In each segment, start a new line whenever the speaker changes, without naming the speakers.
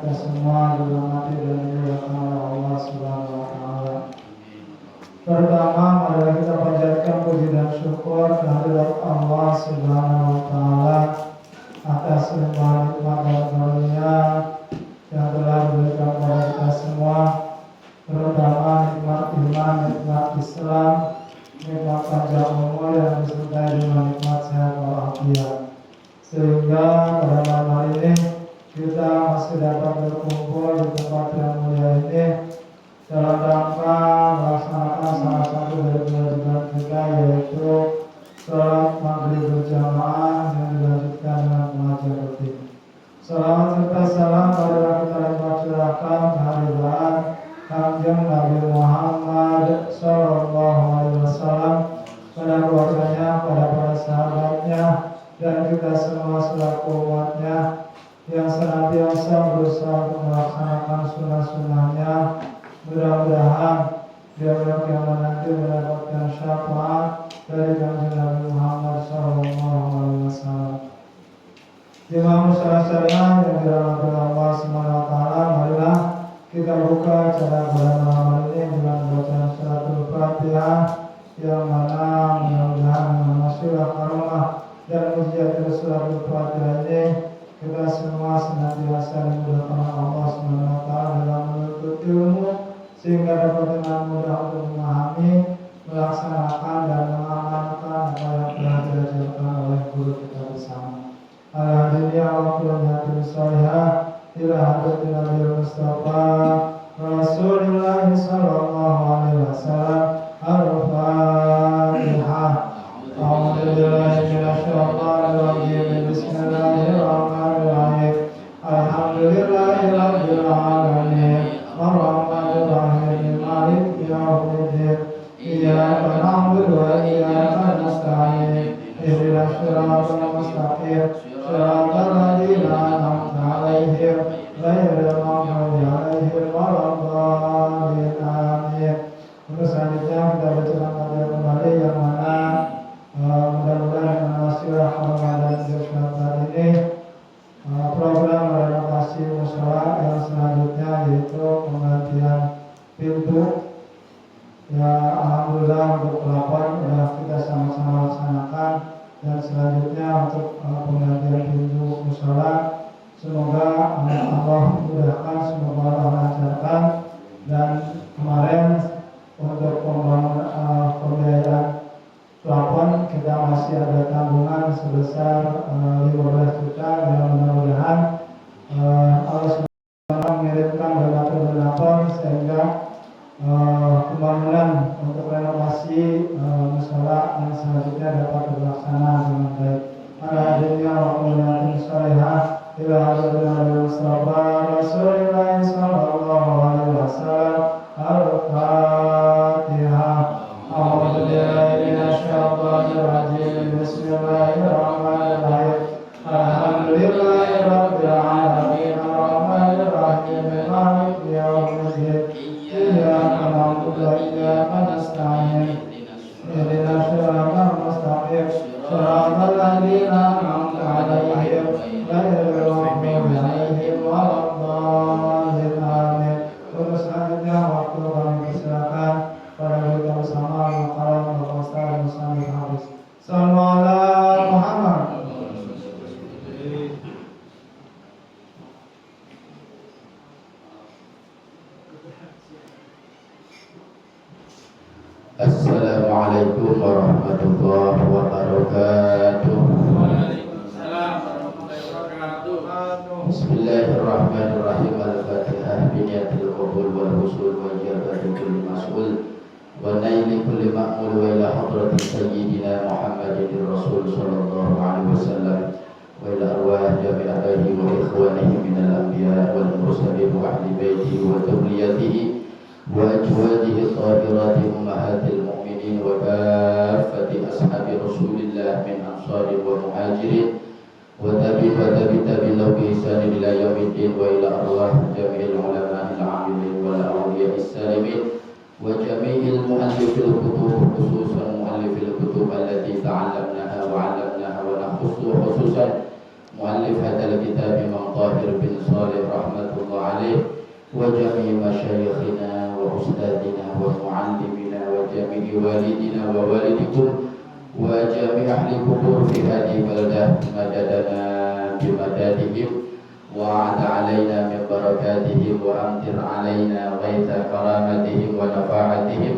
kita semua dirahmati dan dimuliakan oleh Allah Subhanahu wa taala. Pertama, marilah kita panjatkan puji dan syukur kehadirat Allah Subhanahu wa taala atas semua nikmat dan karunia yang telah diberikan kepada kita semua, terutama nikmat iman, nikmat Islam, nikmat panjang umur yang disertai dengan nikmat sehat walafiat. Sehingga pada malam hari ini kita masih dapat berkumpul di tempat yang mulia ini dalam rangka melaksanakan salah satu dari kewajiban kita, yaitu sholat maghrib berjamaah yang dilanjutkan dengan pengajian rutin. Salawat serta salam pada kita limpah curahkan kehadiran Kanjeng Nabi Muhammad Sallallahu Alaihi Wasallam, pada keluarganya, pada para sahabatnya, dan kita semua selaku umatnya yang senantiasa berusaha untuk melaksanakan sunnah-sunnahnya. Mudah-mudahan dia yang nanti mendapatkan syafaat dari Kanjeng Nabi Muhammad Sallallahu Alaihi Wasallam. Jemaah musyawarah syariah yang dirahmati Allah Subhanahu wa taala, marilah kita buka acara pada malam ini dengan bacaan suratul Fatihah, yang mana mudah-mudahan mengasihlah karomah dan ujian dari suratul Fatihah ini kita semua senantiasa dimudahkan Allah Subhanahu wa taala dalam menuntut ilmu, sehingga dapat dengan mudah untuk memahami, melaksanakan dan mengamalkan apa yang telah diajarkan oleh guru kita bersama. Alhamdulillah wa kullu salihah ila hadratin Nabi Mustafa Rasulullah sallallahu alaihi wasallam. Al-Fatihah. A'udzubillahi minasyaitonir rajim. Bismillahirrahmanirrahim. Alhamdulillahirabbil alamin. Arrahmanir rahim. Maliki yaumiddin. Iyyaka na'budu wa iyyaka nasta'in. Ihdinas siratal mustaqim. Shiratal ladzina an'amta 'alaihim ghairil maghdubi 'alaihim waladdallin. Amin. Untuk selanjutnya kita bacakan materi kembali, yang mana mudah-mudahan dengan wasilah Ramadan hari ini program renovasi mushola yang selanjutnya, yaitu penggantian pintu. Ya, alhamdulillah untuk pelapor sudah kita sama-sama laksanakan, dan selanjutnya untuk penggantian pintu mushola, semoga Allah mudahkan, semoga Allah lancarkan. Dan kemarin untuk pembiayaan plafon kita masih ada tanggungan sebesar 15 juta, dan mudah-mudahan Allah SWT mengirimkan donatur sehingga pembangunan untuk renovasi mushola yang selanjutnya dapat terlaksana dengan baik. Alhamdulillah wa kullu salihah ila hadratil Mustafa Rasulullah sallallahu alaihi wasallam. Al-Fatihah. A'udzubillahi minasyaitonir rajim. Bismillahirrahmanirrahim. Alhamdulillahirabbil alamin. Arrahmanir rahim. Maliki yaumiddin. Iyyaka na'budu wa iyyaka nasta'in. Ihdinas siratal mustaqim. Shiratal ladzina an'amta 'alaihim ghairil maghdubi 'alaihim waladdallin. Amin. Untuk selanjutnya waktu kami persilakan pada kita bersama al-Qalam al-Qasar Muslim Habis. Sallallahu alaihi Muhammad.
Assalamualaikum warahmatullahi wabarakatuh.
Waalaikumsalam warahmatullahi wabarakatuh.
Bismillahirrahmanirrahim. Al-Fatihah. Biniyatil qabul wal husul wa ijabati kulli mas'ul wa naili kulli ma'mul wa ila hadrati sayyidina Muhammadin Rasul sallallahu alaihi wasallam wa ila arwah jami'ahi wa ikhwanihi minal anbiya wal mursalin wa ahli baitihi wa dhurriyyatihi wa azwajihi tahirati ummahatil mu'minin wa kaffati ashabi Rasulillah min ansari wa muhajirin wa tabi lahu bi ihsan ila yaumiddin wa ila arwah jami'il ulama'il 'amilin wal awliya'is salimin wa jami'il mu'allifil kutub, khususan mu'allifil kutub allati ta'allamnaha wa 'allamnaha wa nakhussu khususan mu'allif hadzal kitab Imam Tahir bin Shalih rahmatullah عليه وجميع مشايخنا وأستاذنا ومعلمنا وجميع والدنا ووالدكم وجميع أهل القبور في هذه البلدة مددنا بمدادهم وعد علينا من بركاتهم وأمطر علينا غيث كرامتهم ونفاعتهم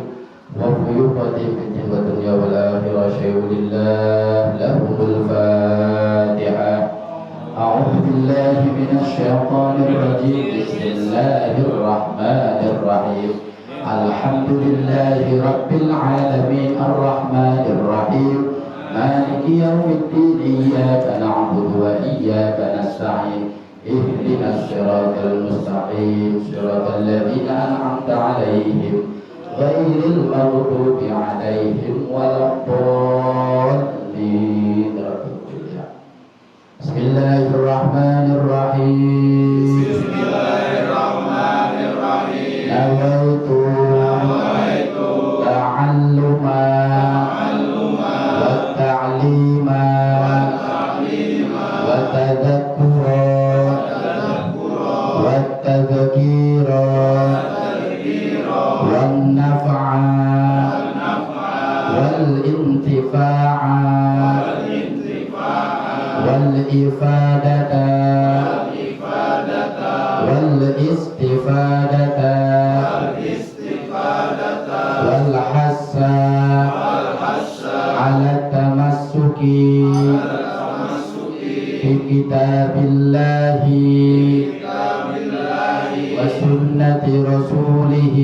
وفيوضتهم في الدين والدنيا والآخرة شيء لله لهم الفاتحة. أعوذ بالله من الشيطان الرجيم بسم الله الرحمن الرحيم الحمد لله رب العالمين الرحمن الرحيم مالك يوم الدين إياك نعبد وإياك نستعين اهدنا الصراط المستقيم صراط الذين أنعمت عليهم غير المغضوب عليهم ولا الضالين. بسم الله الرحمن الرحيم نويت تعلما والتعليما وتذكرا والتذكيرا والنفع والانتفاع والإفادة والاستفادة والحث على التمسك بكتاب الله وسنة رسوله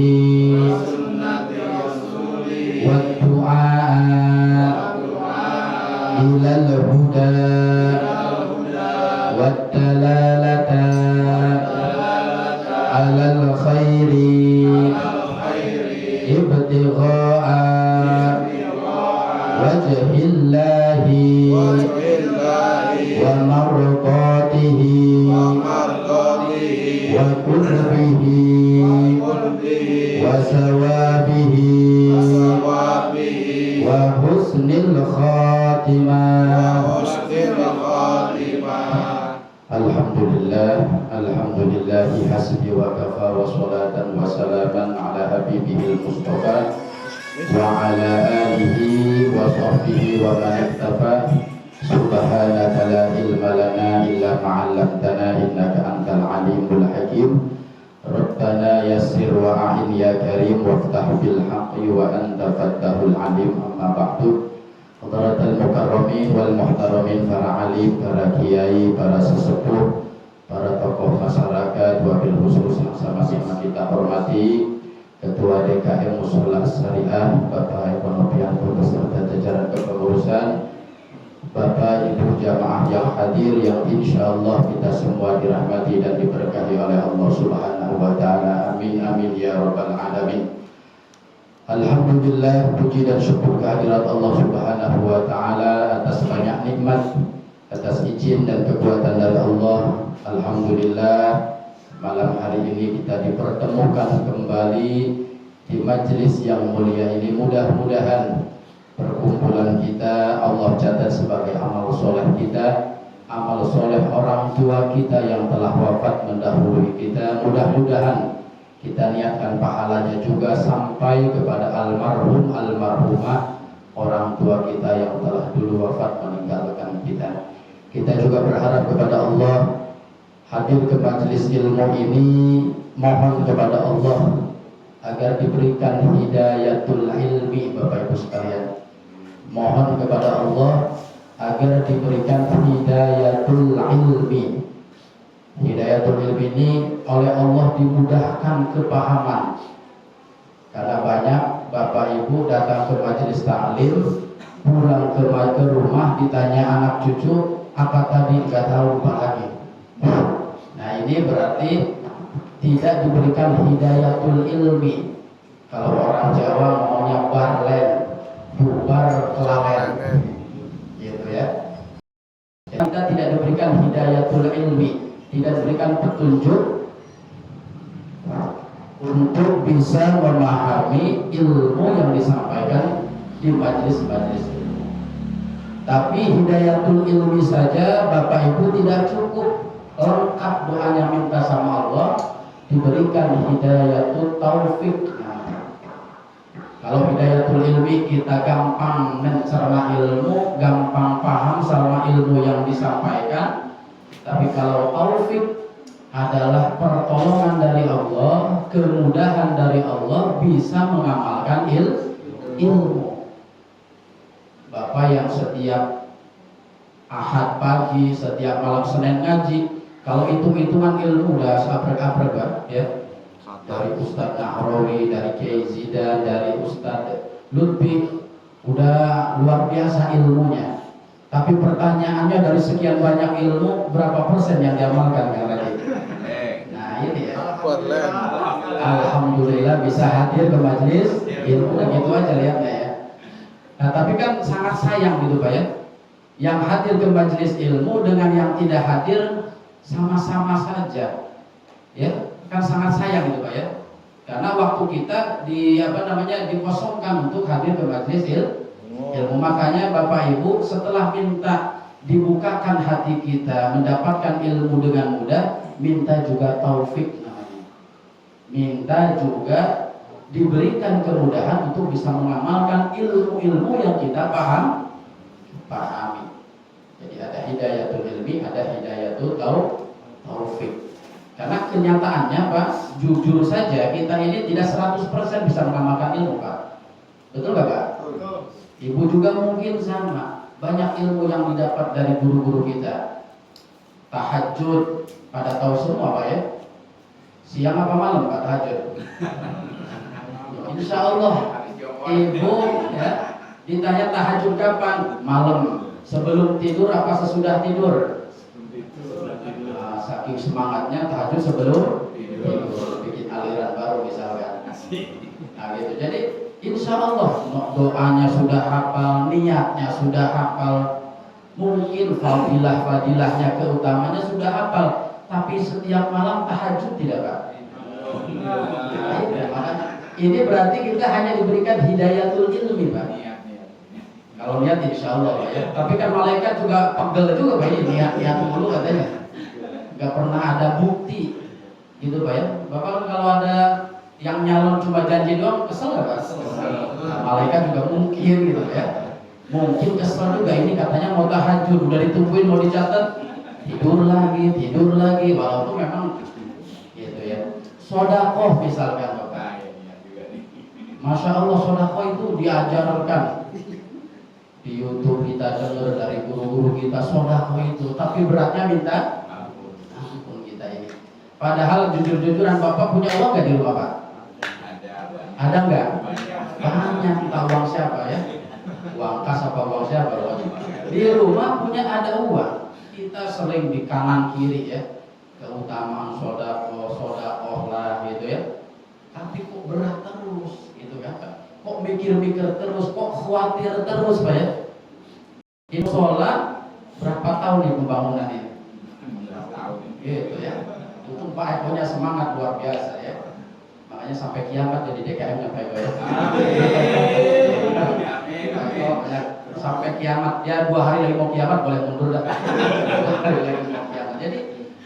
والدعاء إلى الهدى والدلالة على الخير ابتغاء وجه الله ومرضاته وقربه وثوابه وحسن الخاتمة. Alhamdulillah hasbi wa kafa wa salatan wa salaman ala habibihil mustafa wa ala alihi wa sahbihi wa man iktafa. Subhanaka la ilma lana illa ma'allamtana innaka antal alimul hakim. Rabbana yassir wa a'in ya karim waftah bil haqqi wa anta fattahul alim. Amma ba'du. Hadratal mukarramin wal muhtaramin, para alim, para kiai, para sesepuh, para tokoh masyarakat, wabil khusus yang sama-sama kita hormati, Ketua DKM Mushola Syariah Bapak Ekonomianto beserta jajaran kepengurusan, Bapak Ibu jamaah yang hadir yang insya Allah kita semua dirahmati dan diberkahi oleh Allah Subhanahu wa Ta'ala. Amin amin ya rabbal alamin. Alhamdulillah, puji dan syukur kehadirat Allah Subhanahu wa Ta'ala atas banyak nikmat, atas izin dan kekuatan dari Allah. Alhamdulillah, malam hari ini kita dipertemukan kembali di majelis yang mulia ini. Mudah-mudahan perkumpulan kita Allah catat sebagai amal soleh kita, amal soleh orang tua kita yang telah wafat mendahului kita. Mudah-mudahan kita niatkan pahalanya juga sampai kepada almarhum almarhumah orang tua kita yang telah dulu wafat meninggalkan kita. Kita juga berharap kepada Allah, hadir ke majelis ilmu ini, mohon kepada Allah agar diberikan hidayatul ilmi. Bapak Ibu sekalian, mohon kepada Allah agar diberikan hidayatul ilmi. Hidayatul ilmi ini oleh Allah dimudahkan kepahaman, karena banyak Bapak Ibu datang ke majelis taklim, pulang ke rumah ditanya anak cucu apa tadi, nggak tahu lupa lagi. Nah ini berarti tidak diberikan hidayatul ilmi. Kalau orang Jawa maunya barlen, bubar kelalen, gitu ya. Kita tidak diberikan hidayatul ilmi, tidak diberikan petunjuk untuk bisa memahami ilmu yang disampaikan di majelis-majelis ilmu. Tapi hidayatul ilmi saja Bapak Ibu tidak cukup, lengkap doanya minta sama Allah, diberikan hidayatul taufik. Kalau hidayatul ilmi kita gampang mencerna ilmu, gampang paham sama ilmu yang disampaikan. Tapi kalau taufik adalah pertolongan dari Allah, kemudahan dari Allah bisa mengamalkan ilmu. Bapak yang setiap Ahad pagi, setiap malam Senin ngaji, kalau hitung-hitungan ilmu udah seabrek-abrek ya. Dari Ustadz Nahrawi, dari Kiai Zidan, dari Ustadz Lutfi, udah luar biasa ilmunya. Tapi pertanyaannya dari sekian banyak ilmu, berapa persen yang diamalkan Kang Radit? Nah ini ya. Alhamdulillah bisa hadir ke majelis ilmu, gitu aja lihatnya ya. Nah tapi kan sangat sayang gitu Pak ya. Yang hadir ke majelis ilmu dengan yang tidak hadir sama-sama saja, ya kan sangat sayang gitu Pak ya. Karena waktu kita dikosongkan untuk hadir ke majelis ilmu. Makanya Bapak Ibu setelah minta dibukakan hati kita mendapatkan ilmu dengan mudah, minta juga taufik namanya. Minta juga diberikan kemudahan untuk bisa mengamalkan ilmu-ilmu yang kita pahami. Jadi ada hidayatul ilmi, ada hidayatul taufik. Karena kenyataannya Pak, jujur saja kita ini tidak 100% bisa mengamalkan ilmu Pak. Betul nggak Pak?
Betul.
Ibu juga mungkin sama. Banyak ilmu yang didapat dari guru-guru kita. Tahajud, pada tahu semua Pak ya. Siang apa malam Pak tahajud? Insya Allah Ibu ya ditanya tahajud kapan? Malam. Sebelum tidur apa sesudah tidur? Nah, saking semangatnya tahajud sebelum tidur, bikin aliran baru misalkan. Nah gitu. Jadi insya Allah doanya sudah hafal, niatnya sudah hafal, mungkin fadilahnya, keutamanya sudah hafal, tapi setiap malam tahajud tidak Pak? Ini berarti kita hanya diberikan hidayatul ilmi Pak. Kalau niat insya Allah Pak ya. Tapi kan malaikat juga pegel juga Pak ini niat dulu katanya. Gak pernah ada bukti gitu Pak ya. Bapak kalau ada yang nyalon cuma janji doang kesel gak Pak? Nah, malaikat juga mungkin gitu ya. Mungkin kesel juga, ini katanya mau tahajud, udah ditungguin mau dicatat, tidur lagi, walaupun memang gitu ya. Sodakoh misalkan Bapak. Masya Allah sodakoh itu diajarkan di YouTube, kita dengar dari guru-guru kita sodakoh itu, tapi beratnya minta ampun kita ini. Padahal jujur-jujuran Bapak punya uang nggak di rumah Pak? Ada nggak? Banyak. Entah uang siapa ya? Uang kas apa uang siapa? Di rumah punya ada uang. Kita sering di kanan kiri ya, keutamaan sodakoh lah gitu ya. Tapi kok berat terus gitu kan Pak? Kok mikir-mikir terus, kok khawatir terus Pak ya? Ini sholat berapa tahun nih pembangunan ini? Gitu ya. Itu Pak Eko nya semangat luar biasa ya. Makanya sampai kiamat jadi DKM nya Pak Eko ya. Sampai kiamat ya, 2 hari lagi mau kiamat boleh mundur dah. 2 hari lagi mau kiamat. Jadi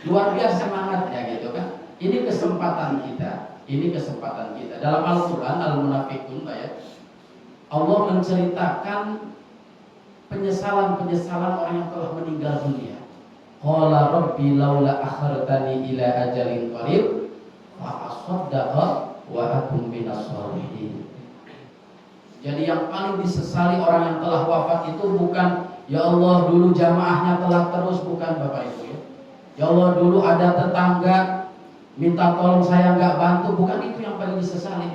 luar biasa semangatnya gitu kan. Ini kesempatan kita. Dalam Al-Quran Al-Munafikun Pak ya, Allah menceritakan penyesalan orang yang telah meninggal dunia. Qala rabbi laula akhartani ila ajalin qarib fa asaddaqa wa akun minas shalihin. Jadi yang paling disesali orang yang telah wafat itu bukan ya Allah dulu jamaahnya telah terus, bukan Bapak Ibu ya. Ya Allah dulu ada tetangga minta tolong saya nggak bantu, bukan itu yang paling disesali.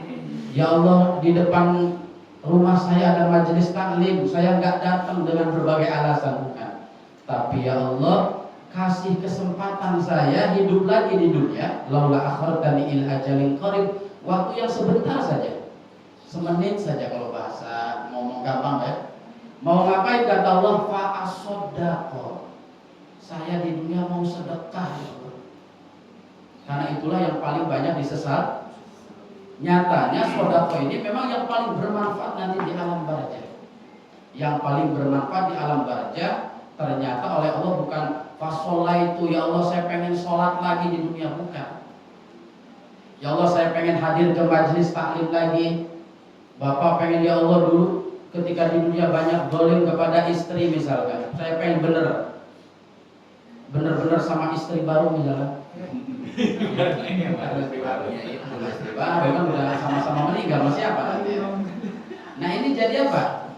Ya Allah di depan rumah saya ada majelis taklim, saya nggak datang dengan berbagai alasan, bukan. Tapi ya Allah kasih kesempatan saya hidup lagi di dunia, laula akhartani il ajalin qarib, waktu yang sebentar saja, semenit saja kalau bahasa ngomong gampang ya. Mau ngapain kata Allah? Fa asodakoh, saya di dunia mau sedekah ya Allah. Karena itulah yang paling banyak disesal. Nyatanya sodako ini memang yang paling bermanfaat nanti di alam barzah. Yang paling bermanfaat di alam barzah ternyata oleh Allah bukan fasolah itu ya Allah saya pengen sholat lagi di dunia, bukan. Ya Allah, saya pengen hadir ke majelis taklim lagi. Bapak pengen, ya Allah, dulu ketika di dunia banyak dolim kepada istri misalkan, saya pengen bener-bener sama istri baru misalkan. Istri baru kan udah sama-sama meninggal, masih apa nanti? Nah ini jadi apa?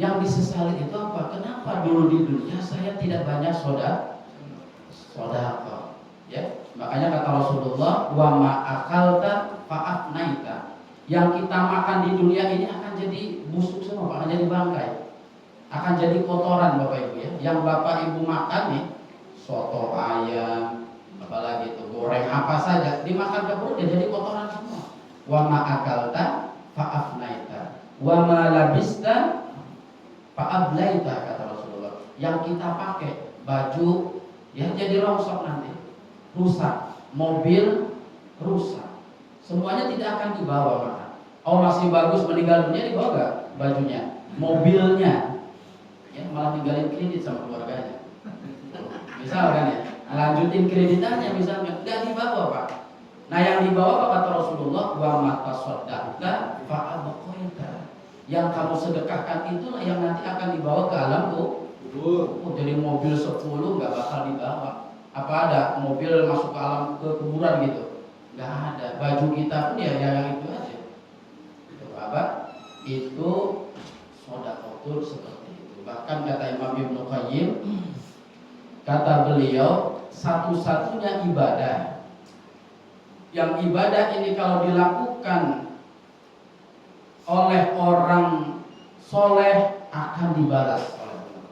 Yang disesali itu apa? Kenapa dulu di dunia saya tidak banyak sodako? Ya, makanya kata Rasulullah, wa ma'akalta fa'afnaita. Yang kita makan di dunia ini akan jadi busuk semua, akan jadi bangkai, akan jadi kotoran Bapak Ibu ya. Yang Bapak Ibu makan nih, soto ayam, apalagi itu goreng apa saja, dimakan ke perut jadi kotoran semua. Wa ma'akalta fa'afnaita, wa ma labista fa'ablaita, kata Rasulullah. Yang kita pakai baju ya jadi rongsok nanti, rusak, mobil rusak, semuanya tidak akan dibawa makan. Oh masih bagus, meninggal dunia dibawa gak bajunya, mobilnya, ya malah ninggalin kredit sama keluarganya. Misalkan ya, lanjutin kreditannya misalnya, nggak dibawa Pak. Nah yang dibawa apa kata Rasulullah, wa matasaddaqta fa'abqaita. Yang kamu sedekahkan itulah yang nanti akan dibawa ke alam kubur. Jadi mobil 10 nggak bakal dibawa. Apa ada mobil masuk ke alam ke kuburan gitu? Nggak ada. Baju kita pun ya yang itu aja. Itu apa? Itu sedekah seperti itu. Bahkan kata Imam Ibnu Qayyim, kata beliau, satu-satunya ibadah yang ibadah ini kalau dilakukan oleh orang soleh akan dibalas oleh Allah.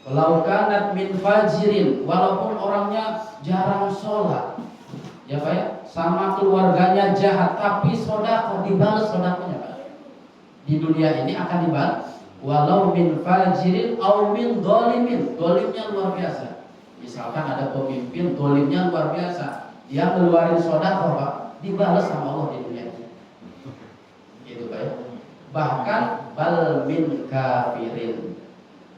Walau kanat min fajirin, walaupun orangnya jarang sholat, ya Pak ya, sama keluarganya jahat, tapi sodako dibalas sodakonya Pak. Di dunia ini akan dibalas. Walau min fajirin au min dolimin, dolimnya luar biasa. Misalkan ada pemimpin dolimnya luar biasa, dia ngeluarin sodako Pak, dibalas sama Allah di dunia ini. Gitu Pak ya. Bahkan bal min kafirin,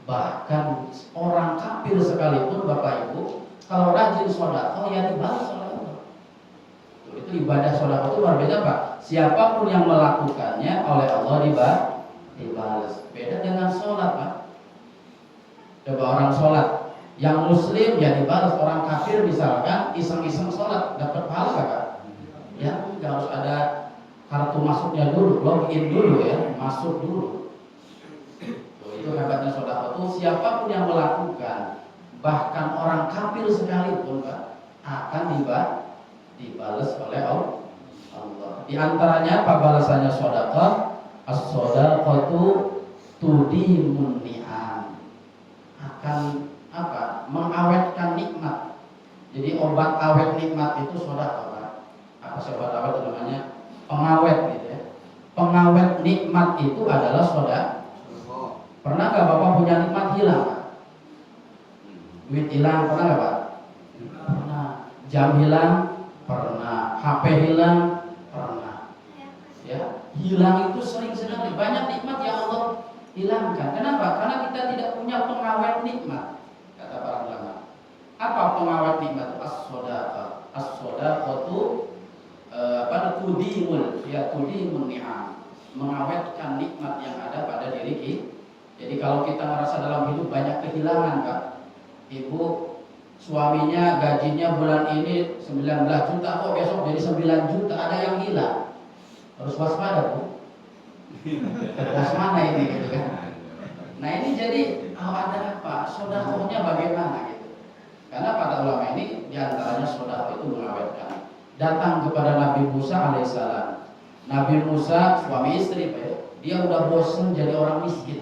bahkan orang kafir sekalipun Bapak Ibu kalau rajin sodako ya dibalas oleh Allah. Itu ibadah sodako itu luar biasa Pak. Siapapun yang melakukannya oleh Allah dibalas. Beda dengan sholat Pak. Coba orang sholat yang muslim ya dibalas, orang kafir misalkan iseng-iseng sholat dapat pahala Pak? Ya nggak, harus ada kartu masuknya dulu, login dulu ya, masuk dulu. Tuh, itu hebatnya sodako tuh, siapapun yang melakukan, bahkan orang kafir sekalipun Pak, akan dibalas oleh Allah. Di antaranya apa balasannya sodako? As-sodaqatu tudimun ni'am, akan apa? Mengawetkan nikmat. Jadi obat awet nikmat itu sodako Pak. Apa sih obat awet itu namanya? Pengawet gitu ya. Pengawet nikmat itu adalah sodako. Pernah gak Bapak punya nikmat hilang Pak? Duit hilang pernah gak Pak? Pernah. Jam hilang pernah. HP hilang pernah. Ya, hilang itu sering sekali. Banyak nikmat yang Allah hilangkan. Kenapa? Karena kita tidak punya pengawet nikmat. Kata para ulama. Apa pengawet nikmat? As-sodaqah. As-sodaqatu tudimun ni'am, mengawetkan nikmat yang ada pada diri kita. Jadi kalau kita merasa dalam hidup banyak kehilangan Pak, ibu suaminya gajinya bulan ini 19 juta, kok besok jadi 9 juta, ada yang hilang, harus waspada Bu. Bos mana ini gitu kan. Nah ini jadi ada apa? Sodakohnya bagaimana gitu. Karena kata ulama ini diantaranya sodakoh itu mengawetkan. Datang kepada Nabi Musa alaihissalam. Nabi Musa suami istri Pak ya, dia udah bosen jadi orang miskin.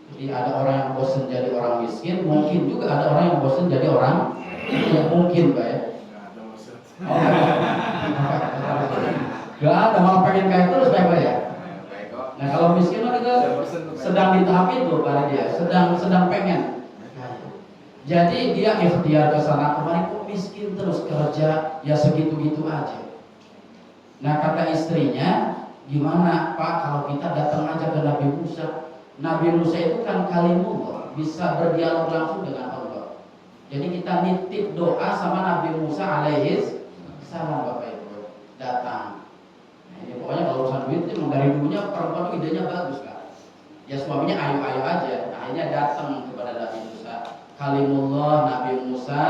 Jadi ada orang yang bosen jadi orang miskin, mungkin juga ada orang yang bosen jadi orang yang mungkin Pak ya. Gak ada, malah pengen kayak terus Pak ya. Nah kalau miskin mah kita sedang di tahap itu Pak dia, sedang pengen. Jadi dia ikhtiar ke sana kemari, kok miskin terus, kerja ya segitu-gitu aja. Nah kata istrinya, gimana Pak kalau kita datang aja ke Nabi Musa? Nabi Musa itu kan kalimullah, bisa berdialog langsung dengan Allah. Jadi kita nitip doa sama Nabi Musa alaihis salam Bapak idenya bagus kan. Ya suaminya ayo-ayo aja. Akhirnya datang kepada Nabi Musa. Kalimullah Nabi Musa,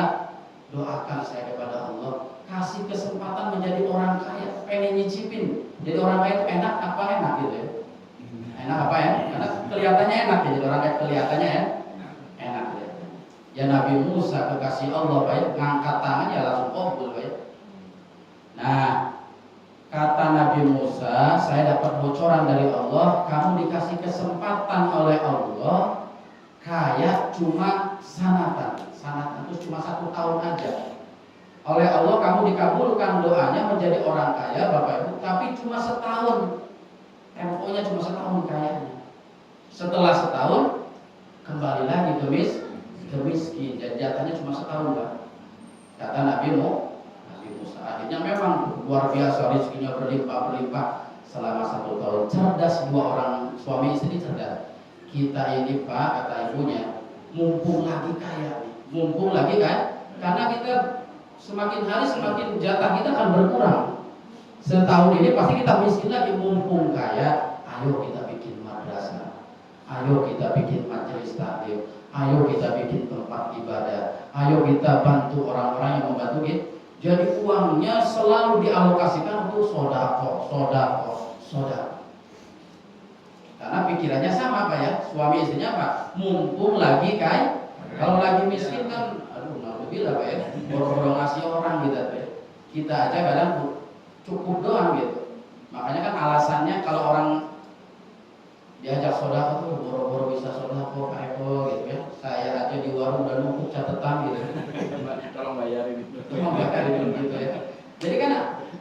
doakan saya kepada Allah, kasih kesempatan menjadi orang kaya, pengen nyicipin. Jadi orang kaya itu enak apa enak gitu ya? Enak apa ya? Karena kelihatannya enak ya, jadi orang kaya kelihatannya ya enak ya. Ya Nabi Musa kekasih Allah baik, ngangkat tangannya langsung kabul baik. Nah, kata Nabi Musa, saya dapat bocoran dari Allah, kamu dikasih kesempatan oleh Allah kaya cuma sanatan itu cuma 1 tahun aja. Oleh Allah kamu dikabulkan doanya menjadi orang kaya Bapak Ibu, tapi cuma setahun. Temponya cuma setahun kayanya. Setelah setahun kembali lagi ke miskin. Jadi jatahnya cuma setahun Pak. Kata Nabi Musa. Akhirnya memang luar biasa rezekinya berlimpah selama 1 tahun. Cerdas 2 orang suami istri cerdas. Kita ini Pak, kata ibunya, mumpung lagi kaya nih. Mumpung lagi kan? Karena kita semakin hari semakin jatah kita akan berkurang. Setahun ini pasti kita miskin lagi. Mumpung kaya, ayo kita bikin madrasah, ayo kita bikin majelis taklim, ayo kita bikin tempat ibadah, ayo kita bantu orang-orang yang membantu kita. Jadi uangnya selalu dialokasikan untuk sodako. Karena pikirannya sama Pak ya, suami istrinya Pak, mumpung lagi kaya. Kalau lagi miskin kan, aduh naudzubillah Pak ya, boro-boro ngasih orang gitu Pak ya. Kita aja kadang cukup doang gitu. Makanya kan alasannya kalau orang diajak sodako tuh boro-boro bisa sodako Pak Eko gitu ya. Saya aja di warung udah numpuk catatan gitu.
Tolong bayarin itu.
Tolong bayarin gitu ya. Jadi kan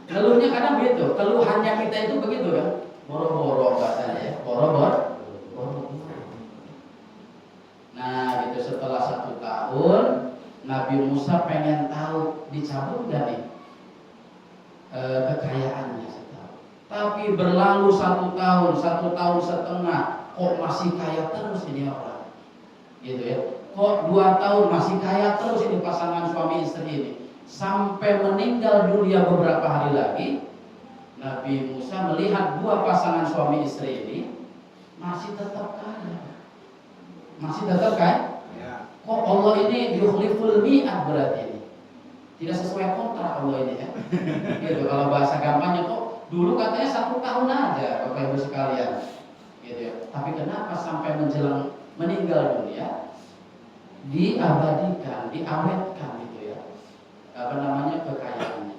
keluhnya kadang begitu, keluhannya kita itu begitu kan. Boro-boro bahasanya ya, boro-boro. Nah gitu, setelah 1 tahun Nabi Musa pengen tahu dicabut gak nih kekayaannya setahun. Tapi berlalu 1 tahun, 1 tahun setengah, kok masih kaya terus ini orang, gitu ya. Kok 2 tahun masih kaya terus ini pasangan suami istri ini. Sampai meninggal dunia beberapa hari lagi, Nabi Musa melihat 2 pasangan suami istri ini masih tetap kaya. Masih tetap kaya? Ya. Kok Allah ini yukhliful mi'ad berarti ini? Tidak sesuai kontrak Allah ini ya. Gitu, kalau bahasa gampangnya kok dulu katanya 1 tahun aja Bapak Ibu sekalian. Gitu ya. Tapi kenapa sampai menjelang meninggal dunia diabadikan, diawetkan gitu ya. Apa namanya kekayaannya.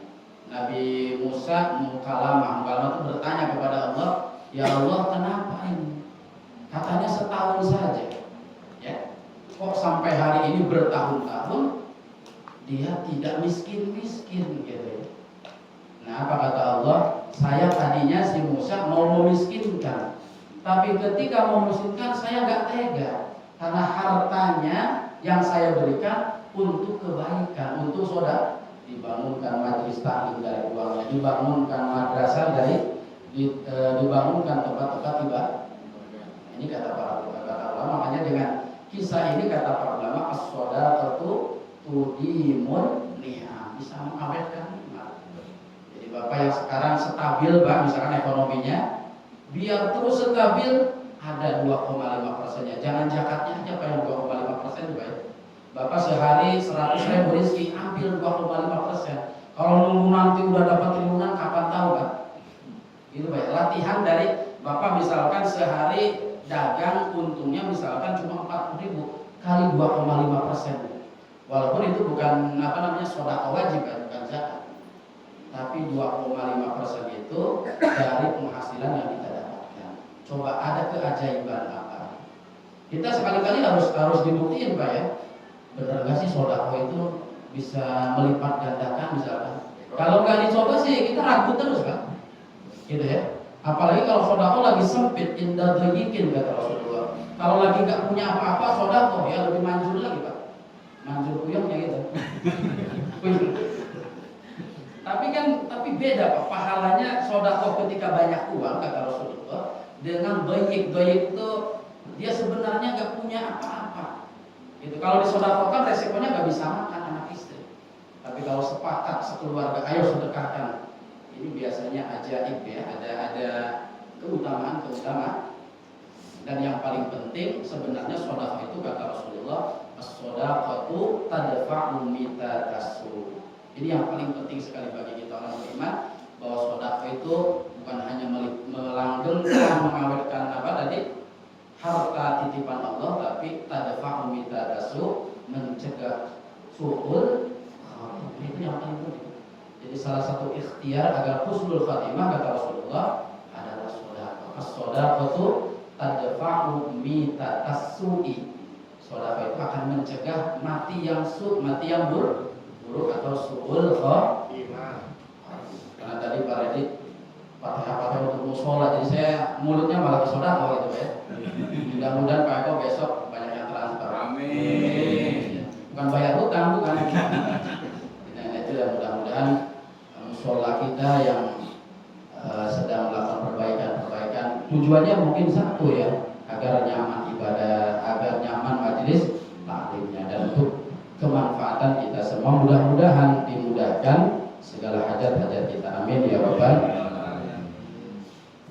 Nabi Musa mukalamah itu bertanya kepada Allah, ya Allah kenapa ini? Katanya setahun saja, ya. Kok sampai hari ini bertahun-tahun dia tidak miskin-miskin gitu ya. Nah apa kata Allah? Saya tadinya si Musa mau memiskinkan, tapi ketika mau memiskinkan saya nggak tega karena hartanya yang saya berikan untuk kebaikan, untuk saudara. Dibangunkan majelis taklim dari uangnya, dibangunkan madrasah dari dibangunkan tempat-tempat ibadah. Ini kata para ulama. Makanya dengan kisah ini kata para ulama, as-shadaqatu tudimun ni'am, bisa mengawetkan nikmat. Jadi Bapak yang sekarang stabil Pak, misalkan ekonominya, biar terus stabil ada 2,5%-nya. Jangan zakatnya aja Pak yang 2,5% Pak. Bapak sehari 100.000 rezeki, ambil 2,5%. Kalau nunggu nanti udah dapat triliunan, kapan tahu kan? Itu baik. Latihan dari Bapak misalkan sehari dagang untungnya misalkan cuma 40.000 kali 2,5%. Walaupun itu bukan apa namanya sedekah wajib kan, bukan zakat. Tapi 2,5% itu dari penghasilan yang kita dapatkan. Coba ada keajaiban apa? Kita sekali-kali harus dibuktiin Pak ya. Benar nggak sih sodako itu bisa melipat gandakan misalkan? Kalau nggak dicoba sih kita ragu terus kan, gitu ya. Apalagi kalau sodako lagi sempit, indah doyikin kata Rasulullah. Kalau lagi nggak punya apa-apa sodako ya lebih manjur lagi Pak, manjur puyengnya gitu. Tapi beda Pak, pahalanya sodako ketika banyak uang kata Rasulullah dengan doyik itu dia sebenarnya nggak punya apa-apa. Itu kalau disodakokan resikonya nggak bisa makan anak istri. Tapi kalau sepakat sekeluarga, ayo sedekahkan. Ini biasanya ajaib ya. Ada keutamaan. Dan yang paling penting sebenarnya sedekah itu kata Rasulullah, as-shadaqatu tadfa'u mitatasu. Ini yang paling penting sekali bagi kita orang beriman, bahwa sedekah itu bukan hanya melanggengkan, mengawetkan harta titipan Allah, tapi tadfa'u mitatasu, mencegah su'ul khatimah. Itu yang paling penting. Jadi salah satu ikhtiar agar husnul khatimah kata Rasulullah adalah sedekah. As-shadaqatu tadfa'u mitatasu'i. Sedekah itu akan mencegah mati yang buruk atau su'ul khatimah. Karena tadi Pak Redi Fatihah untuk musola, jadi saya mulutnya malah ke sedekah gitu ya. Mudah-mudahan Pak Eko besok banyak yang transfer. Amin. Bukan bayar hutang, bukan. Nah, itu ya, mudah-mudahan musola kita yang sedang melakukan perbaikan. Tujuannya mungkin satu ya, agar nyaman ibadah, agar nyaman majelis taklimnya, dan untuk kemanfaatan kita semua. Mudah-mudahan dimudahkan segala hajat-hajat kita. Amin ya rabbal alamin.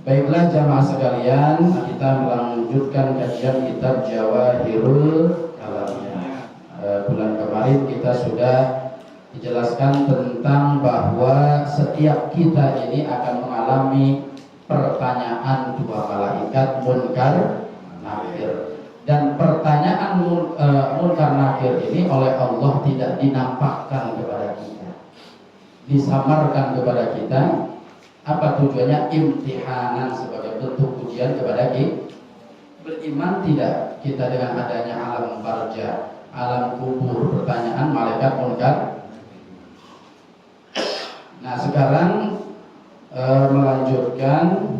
Baiklah jamaah sekalian, kita melanjutkan kajian kitab Jawahirul Kalamnya. Bulan kemarin kita sudah dijelaskan tentang bahwa setiap kita ini akan mengalami pertanyaan dua malaikat, Munkar Nakir. Dan pertanyaan Munkar Nakir ini oleh Allah tidak dinampakkan kepada kita, disamarkan kepada kita. Apa tujuannya? Imtihanan, sebagai bentuk ujian kepada kita. Beriman tidak kita dengan adanya alam barza, alam kubur, pertanyaan malaikat Munkar. Nah sekarang melanjutkan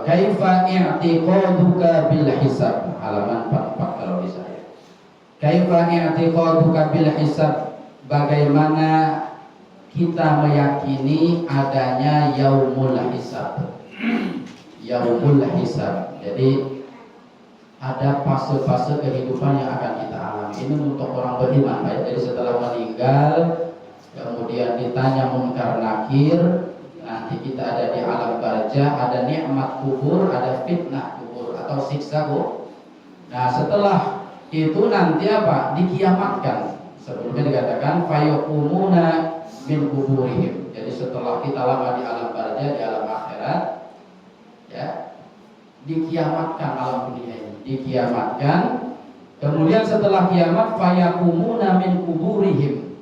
kaifa i'tiqaduka bil hisab, halaman 44 kalau bisa ya. Kaifa i'tiqaduka bil hisab, bagaimana kita meyakini adanya yaumul hisab. Yaumul hisab, jadi ada fase-fase kehidupan yang akan kita alami. Ini untuk orang beriman, baik. Jadi setelah meninggal, kemudian ditanya Munkar Nakir, nanti kita ada di alam barzah, ada nikmat kubur, ada fitnah kubur atau siksa kubur. Nah setelah itu nanti apa? Dikiamatkan. Sebelumnya dikatakan fayaqumuna min kuburihim. Jadi setelah kita lama di alam barzah, di alam akhirat, ya, dikiamatkan alam dunia ini, dikiamatkan. Kemudian setelah kiamat fayaqumuna min kuburihim,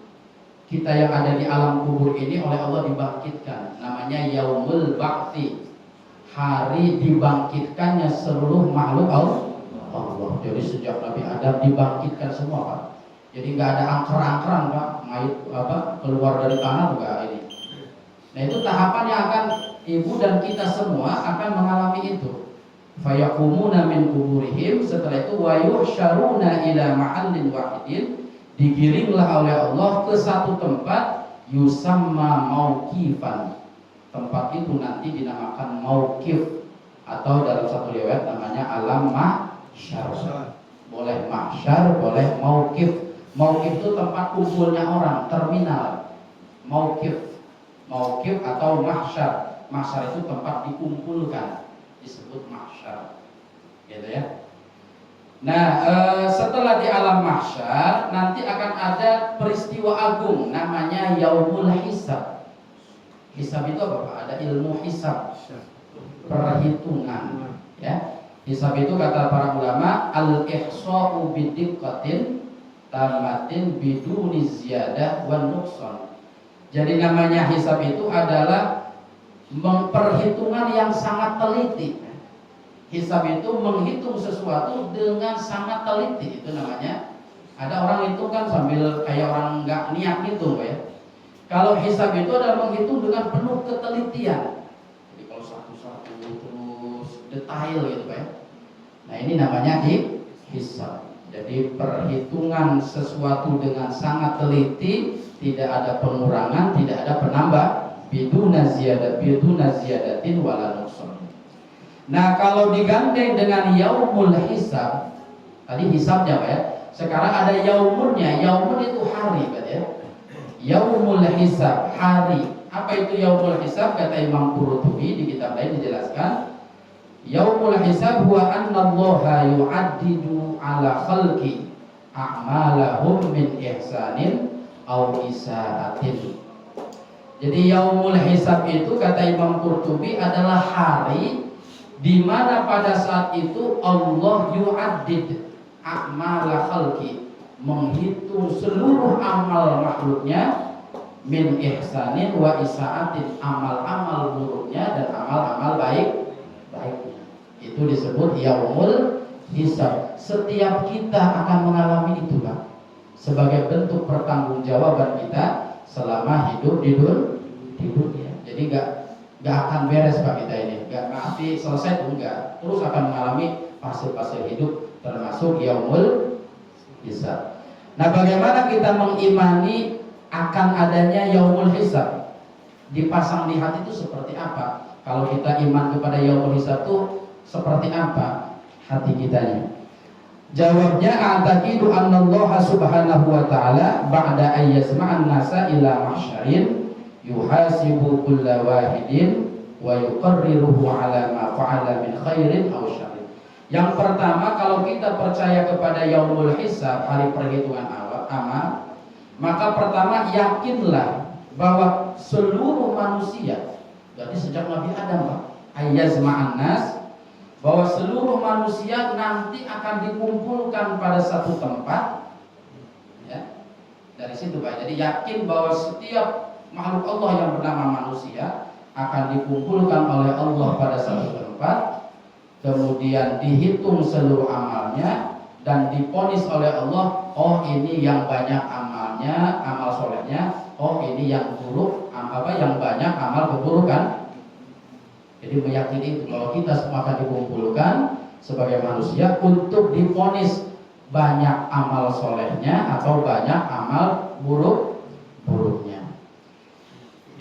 kita yang ada di alam kubur ini oleh Allah dibangkitkan. Namanya yaumul ba'tsi, hari dibangkitkannya seluruh makhluk Allah. Jadi sejak Nabi Adam dibangkitkan semua Pak. Jadi nggak ada angker-angkeran Pak, mayit keluar dari tanah juga ini. Nah itu tahapan yang akan ibu dan kita semua akan mengalami itu. Fayaqumuna min kuburihim, setelah itu wa yuhsyaruna ila ma'allin wahidin, digiringlah oleh Allah ke satu tempat, yusamma mauqifan. Tempat itu nanti dinamakan mauqif, atau dalam satu riwayat namanya alam mahsyar. Boleh mahsyar, boleh mauqif. Mauqif itu tempat kumpulnya orang, terminal. Mauqif atau mahsyar. Mahsyar itu tempat dikumpulkan, disebut mahsyar, gitu ya. Nah, setelah di alam mahsyar nanti akan ada peristiwa agung namanya yaumul hisab. Hisab itu apa Pak? Ada ilmu hisab, perhitungan, ya. Hisab itu kata para ulama al-ihsa'u bidiqqatin tamatin biduni ziyadah wan nuqsan. Jadi namanya hisab itu adalah perhitungan yang sangat teliti. Hisab itu menghitung sesuatu dengan sangat teliti, itu namanya. Ada orang itu kan sambil kayak orang nggak niat gitu Pak ya. Kalau hisab itu adalah menghitung dengan penuh ketelitian. Jadi kalau satu-satu terus detail gitu Pak ya. Nah ini namanya hisab. Jadi perhitungan sesuatu dengan sangat teliti, tidak ada pengurangan, tidak ada penambah, biduna ziyadatin wala nuqsan. Nah kalau digandeng dengan yaumul hisab, tadi hisabnya Pak ya, sekarang ada yaumulnya. Yaumul itu hari Pak ya. Yaumul hisab, hari. Apa itu yaumul hisab? Kata Imam Qurtubi di kitab lain dijelaskan, yaumul hisab huwa annallaha yu'addidu ala khalqi a'malahum min ihsanin aw isa'atin. Jadi yaumul hisab itu kata Imam Qurtubi adalah hari di mana pada saat itu Allah yu'addid a'mala khalqi, menghitung seluruh amal makhluknya, min ihsanin wa isa'atin, amal-amal buruknya dan amal-amal baiknya. Itu disebut yaumul hisab. Setiap kita akan mengalami itu, Pak, sebagai bentuk pertanggungjawaban kita selama hidup di dunia. Jadi nggak akan beres, Pak, kita ini. Nggak nanti selesai tuh, enggak. Terus akan mengalami fase-fase hidup termasuk yaumul hisab. Nah, bagaimana kita mengimani akan adanya yaumul hisab? Dipasang di hati itu seperti apa? Kalau kita iman kepada yaumul hisab itu seperti apa hati kitanya? Jawabnya, a'taqidu annallaha subhanahu wa ta'ala ba'da an yasma'an nasa ila mahsyarin yuhasibu kulla wahidin wa yuqarriruhu ala ma fa'ala min khairin aw syarrin. Yang pertama, kalau kita percaya kepada yaumul hisab, hari perhitungan amal, maka pertama yakinlah bahwa seluruh manusia, jadi sejak Nabi Adam, Pak, ayyazma'an nas, bahwa seluruh manusia nanti akan dikumpulkan pada satu tempat, ya. Dari situ, Pak. Jadi yakin bahwa setiap makhluk Allah yang bernama manusia akan dikumpulkan oleh Allah pada satu tempat, kemudian dihitung seluruh amalnya dan diponis oleh Allah, oh ini yang banyak amalnya, amal solehnya, oh ini yang buruk, yang banyak amal keburukan. Jadi meyakini itu bahwa kita semua akan dikumpulkan sebagai manusia untuk diponis banyak amal solehnya atau banyak amal buruknya.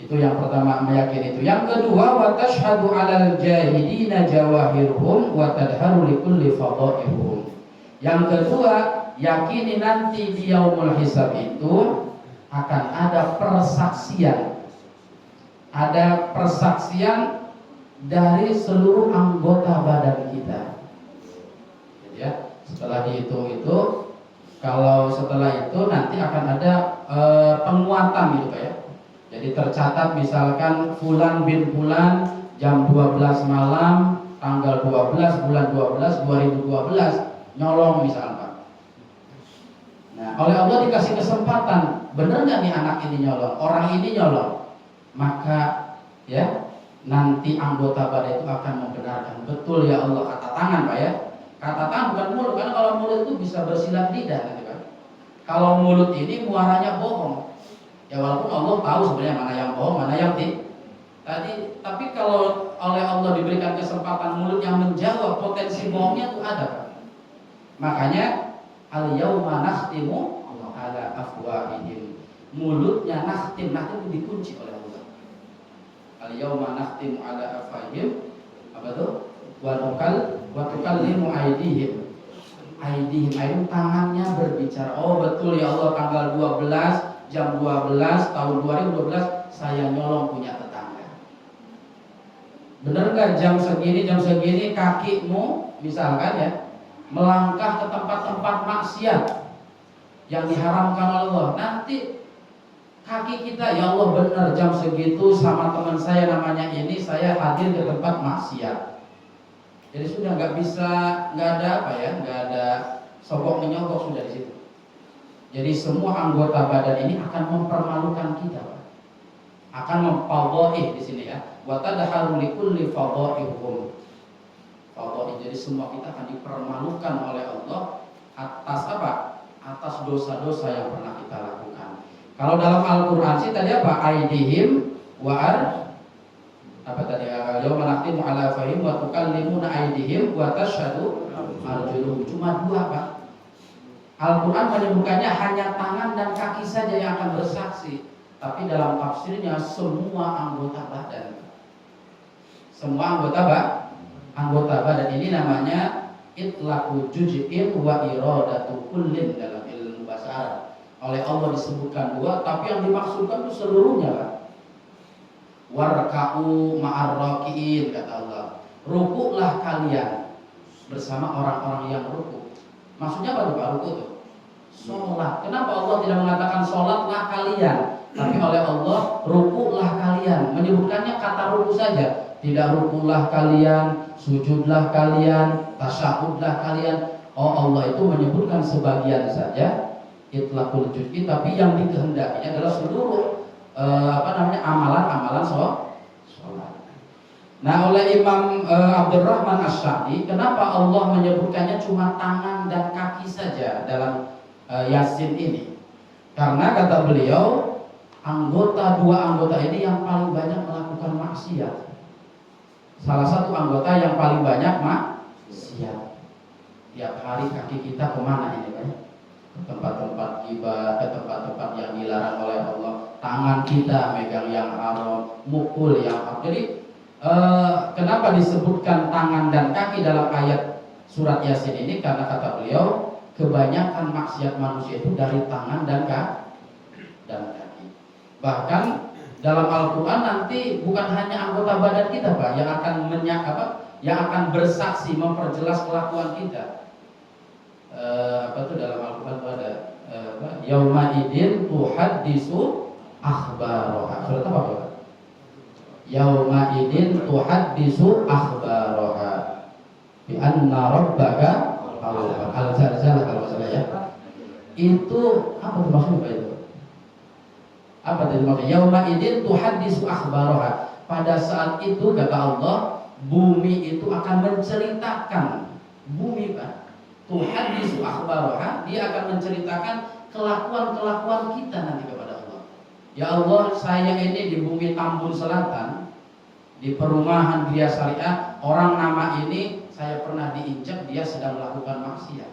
Itu yang pertama, meyakini itu. Yang kedua, wa tashhadu 'alal jahidina jawahirhum wa tadharu likulli fadha'ihum. Yang kedua, yakini nanti di yaumul hisab itu akan ada persaksian. Ada persaksian dari seluruh anggota badan kita. Ya, setelah dihitung itu, kalau setelah itu nanti akan ada penguatan gitu, Pak, ya. Jadi tercatat misalkan Fulan bin Fulan jam 12 malam tanggal 12 bulan 12 2012 nyolong misalkan, Pak. Nah, oleh Allah dikasih kesempatan, bener nggak nih anak ini nyolong, orang ini nyolong, maka ya nanti anggota badan itu akan membenarkan, betul ya Allah, kata tangan, Pak, ya. Kata tangan bukan mulut, karena kalau mulut itu bisa bersilat lidah nanti, Pak. Kalau mulut ini muaranya bohong. Ya walaupun Allah tahu sebenarnya mana yang bohong, mana yang tadi, tapi kalau oleh Allah diberikan kesempatan mulut yang menjawab, potensi bohongnya itu ada, Pak. Makanya al-yauma nakhtimu ala afwahihim. Mulutnya nakhtim itu dikunci oleh Allah. Al-yauma nakhtimu ala afwahihim, apa tuh? Wa tukallimu aydihim. Aydihim tangannya berbicara. Oh betul ya Allah, tanggal 12 jam 12 tahun 2012 saya nyolong punya tetangga. Bener nggak jam segini kakimu misalkan ya melangkah ke tempat-tempat maksiat yang diharamkan oleh Allah. Nanti kaki kita, ya Allah benar jam segitu sama teman saya namanya ini saya hadir ke tempat maksiat. Jadi sudah nggak ada apa ya, nggak ada sogok menyogok sudah di situ. Jadi semua anggota badan ini akan mempermalukan kita, Pak. Akan mempawai di sini ya. Wa tadharu likulli fadha'ihum. Fadha'i, jadi semua kita akan dipermalukan oleh Allah atas apa? Atas dosa-dosa yang pernah kita lakukan. Kalau dalam Al-Qur'an sih tadi apa? Aidihim wa apa tadi? Yauma nakhtimu ala afwahihim wa tukallimuna aidihim wa tashhadu arjuluhum. Cuma dua, Pak. Al-Quran menyebutkannya hanya tangan dan kaki saja yang akan bersaksi, tapi dalam tafsirnya semua anggota badan. Semua anggota badan ini namanya itlaqu juz'in wa iradatu kullin dalam ilmu bahasa Arab. Oleh Allah disebutkan dua, tapi yang dimaksudkan itu seluruhnya, Pak. Warka'u ma'ar raki'in, kata Allah. Rukuklah kalian bersama orang-orang yang rukuk. Maksudnya apa tuh Pak rukuk tuh? Sholat. Kenapa Allah tidak mengatakan sholatlah kalian, tapi oleh Allah rukuklah kalian? Menyebutkannya kata rukuk saja. Tidak rukuklah kalian, sujudlah kalian, tasyahudlah kalian. Oh, Allah itu menyebutkan sebagian saja itlaqul juz'i, tapi yang dikehendakinya adalah seluruh amalan-amalan sholat. Nah, oleh Imam Abdurrahman Asy-Sya'di, kenapa Allah menyebutkannya cuma tangan dan kaki saja dalam Yasin ini? Karena kata beliau, dua anggota ini yang paling banyak melakukan maksiat. Salah satu anggota yang paling banyak maksiat. Tiap hari kaki kita kemana ini kan? Ke tempat-tempat ghibah, ke tempat-tempat yang dilarang oleh Allah. Tangan kita megang yang haram, mukul yang haram. Jadi kenapa disebutkan tangan dan kaki dalam ayat surat Yasin ini? Karena kata beliau, kebanyakan maksiat manusia itu dari tangan dan kaki. Bahkan dalam Al-Quran nanti bukan hanya anggota badan kita Pak yang akan bersaksi memperjelas kelakuan kita. Dalam Al-Quran itu ada yauma idin tuhaddisu akhbaraha. Surat apa Pak? Yauma idin tuhaddisu akhbaraha bi anna rabbaka al-zalzalah, kalau salah ya. Itu apa tuh maksudnya Pak itu? Apa tadi maksudnya? Yauma idin tuhaddisu akhbaraha. Pada saat itu kata Allah, bumi itu akan menceritakan, bumi Pak, tuhaddisu akhbaraha, dia akan menceritakan kelakuan-kelakuan kita nanti kepada Allah. Ya Allah, saya ini di bumi Tambun Selatan, di perumahan Gria Syariah, orang nama ini saya pernah diinjak, dia sedang melakukan maksiat.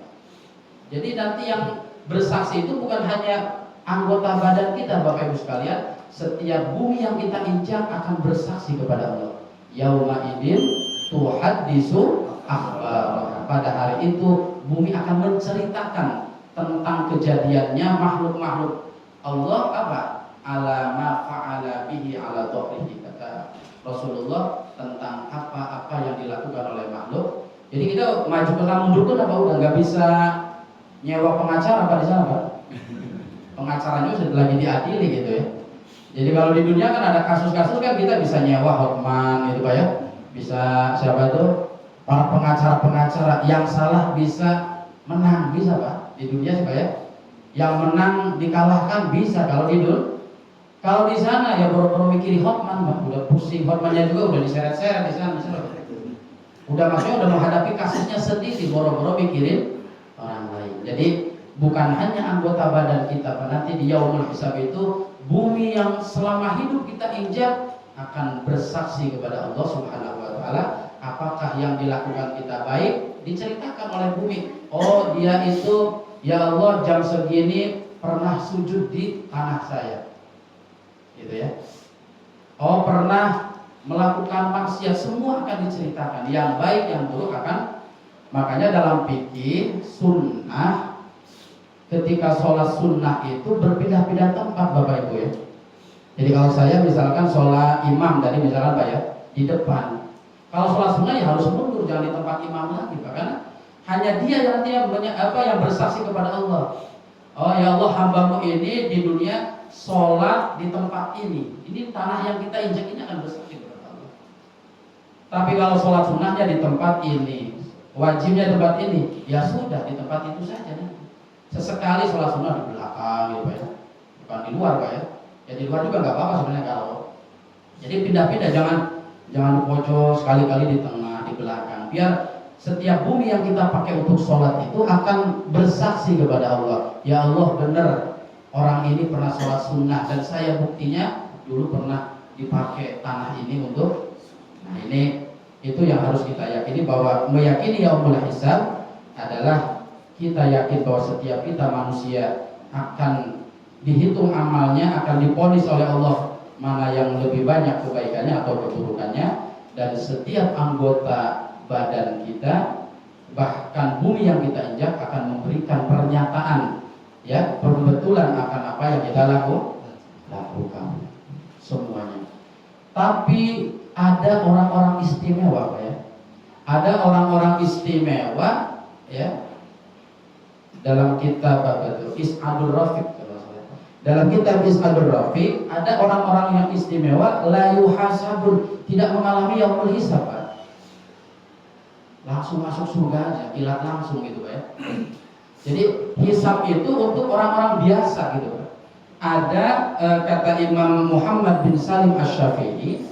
Jadi nanti yang bersaksi itu bukan hanya anggota badan kita Bapak Ibu sekalian, setiap bumi yang kita injak akan bersaksi kepada Allah. Yauma idin tuhaddisu akhbaraha. Pada hari itu bumi akan menceritakan tentang kejadiannya makhluk-makhluk Allah apa? Ala ma fa'ala bihi ala dhahrihi, kata Rasulullah, tentang apa-apa yang dilakukan oleh makhluk. Jadi kita maju ke mundur pun apa udah nggak bisa nyewa pengacara apa di sana Pak? Pengacaranya sudah lagi diadili gitu ya. Jadi kalau di dunia kan ada kasus-kasus kan kita bisa nyewa hotman gitu Pak ya. Bisa siapa itu? Para pengacara-pengacara yang salah bisa menang, bisa Pak. Di dunia sih Pak ya. Yang menang dikalahkan bisa kalau kalau di sana ya boro-boro mikirin hotman Pak, udah pusing, hotmannya juga udah diseret-seret di sana misalnya. Udah maksudnya udah menghadapi kasusnya sendiri, boro-boro mikirin orang lain. Jadi bukan hanya anggota badan kita Pak, nanti di yaumul hisab itu bumi yang selama hidup kita injak akan bersaksi kepada Allah Subhanahu wa taala. Apakah yang dilakukan kita baik, diceritakan oleh bumi. Oh, dia itu ya Allah jam segini pernah sujud di tanah saya, gitu ya. Oh, pernah melakukan maksiat, semua akan diceritakan. Yang baik, yang buruk akan. Makanya dalam fikih sunnah, ketika sholat sunnah itu berpindah-pindah tempat Bapak Ibu ya. Jadi kalau saya misalkan sholat imam tadi misalkan Pak ya, di depan. Kalau sholat sunnah ya harus mundur, jangan di tempat imam lagi Pak, karena hanya dia yang nanti yang bersaksi kepada Allah. Oh ya Allah, hambamu ini di dunia sholat di tempat ini. Ini tanah yang kita injak ini akan bersaksi kepada Allah. Tapi kalau sholat sunnahnya di tempat ini, wajibnya tempat ini, ya sudah di tempat itu saja. Sesekali sholat sunnah di belakang gitu Pak ya, bukan di luar Pak ya. Ya di luar juga nggak apa-apa sebenarnya kalau. Jadi pindah-pindah, jangan pojok, sekali-kali di tengah, di belakang. Biar setiap bumi yang kita pakai untuk sholat itu akan bersaksi kepada Allah. Ya Allah, benar orang ini pernah sholat sunnah dan saya buktinya dulu pernah dipakai tanah ini untuk. Nah ini itu yang harus kita yakini, bahwa meyakini yaumul hisab adalah kita yakin bahwa setiap kita manusia akan dihitung amalnya, akan diponis oleh Allah mana yang lebih banyak kebaikannya atau keburukannya, dan setiap anggota badan kita, bahkan bumi yang kita injak akan memberikan pernyataan ya, pembetulan akan apa yang kita lakukan semuanya. Tapi ada orang-orang istimewa, Pak ya. Ada orang-orang istimewa ya. Dalam kitab apa itu? Is'adur Rafiq kalau salah. Dalam kitab Is'adur Rafiq ada orang-orang yang istimewa la yuhasabun, tidak mengalami yaumul hisab, Pak. Langsung masuk surga aja, kilat langsung gitu, Pak ya. Jadi hisab itu untuk orang-orang biasa gitu, Pak. Ada kata Imam Muhammad bin Salim Asy-Syafi'i,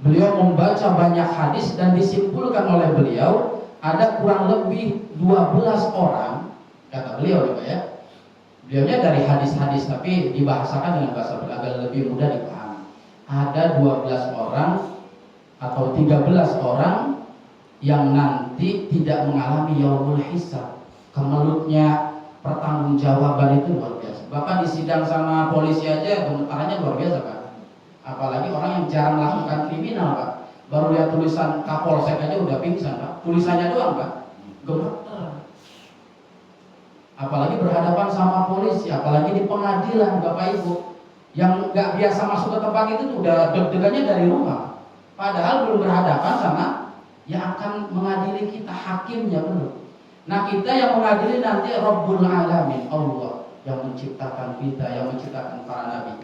beliau membaca banyak hadis dan disimpulkan oleh beliau ada kurang lebih 12 orang, kata beliau Pak ya. Beliaunya dari hadis-hadis tapi dibahasakan dengan bahasa agar lebih mudah dipahami. Ada 12 orang atau 13 orang yang nanti tidak mengalami yaumul hisab. Kemelutnya pertanggungjawaban itu luar biasa. Bapak di sidang sama polisi aja gemetarannya luar biasa, Pak. Apalagi orang yang jarang melakukan kriminal, Pak. Baru lihat tulisan Kapolsek aja udah pingsan, Pak. Tulisannya doang, Pak. Gemeter. Apalagi berhadapan sama polisi, apalagi di pengadilan, Bapak Ibu. Yang nggak biasa masuk ke tempat itu udah deg-degannya dari rumah. Padahal belum berhadapan sama yang akan mengadili kita, hakimnya belum. Nah, kita yang mengadili nanti Rabbul Alamin, Allah yang menciptakan kita, yang menciptakan para nabi.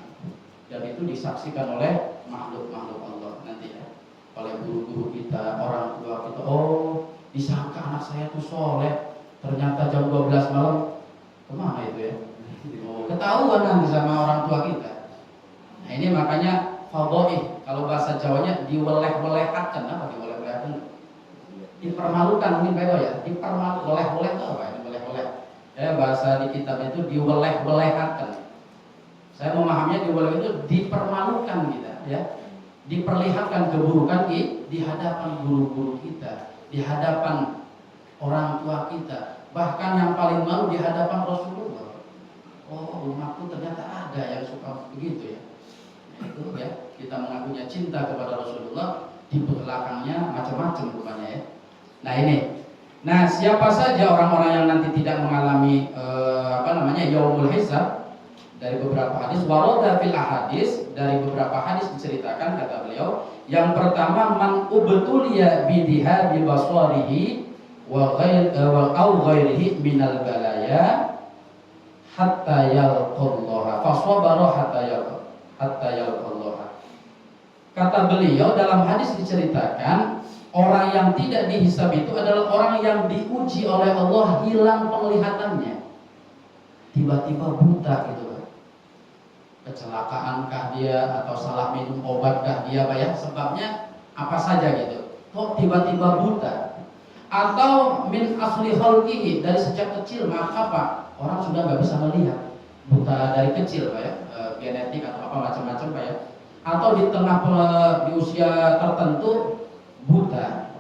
Dan itu disaksikan oleh makhluk-makhluk Allah nanti ya, oleh guru-guru kita, orang tua kita. Oh, disangka anak saya tuh soleh, ternyata jam 12 malam kemana itu ya? Oh, ketahuan nanti sama orang tua kita. Nah ini makanya fadhaih, kalau bahasa Jawanya diweleh-welehkan. Apa diweleh-welehkan? Dipermalukan mungkin Pak ya, dipermalukan. Weleh-weleh itu apa? Diweleh-weleh. Ya bahasa di kitab itu diweleh-welehkan. Saya memahaminya diweleh itu dipermalukan kita ya. Diperlihatkan keburukan di hadapan guru-guru kita, di hadapan orang tua kita, bahkan yang paling malu di hadapan Rasulullah. Oh, rumahku ternyata ada yang suka begitu ya. Nah, itu ya, kita mengakunya cinta kepada Rasulullah, di belakangnya macam-macam rupanya ya. Nah ini, nah siapa saja orang-orang yang nanti tidak mengalami yaumul hisab? Dari beberapa hadis, waroda fil ahadis, dari beberapa hadis diceritakan kata beliau, yang pertama man ubtuliya bidiha bi basarihi wa ghairihi minal balaya hatta yalqallaha fasabara hatta yalqallaha. Kata beliau dalam hadis diceritakan orang yang tidak dihisab itu adalah orang yang diuji oleh Allah, hilang penglihatannya, tiba-tiba buta gitu, kecelakaankah dia atau salah minum obatkah dia, Pak ya, sebabnya apa saja gitu, kok tiba-tiba buta, atau min asli khalqihi, dari sejak kecil maka Pak orang sudah nggak bisa melihat, buta dari kecil Pak ya, genetik atau apa macam-macam Pak ya, atau di tengah di usia tertentu buta.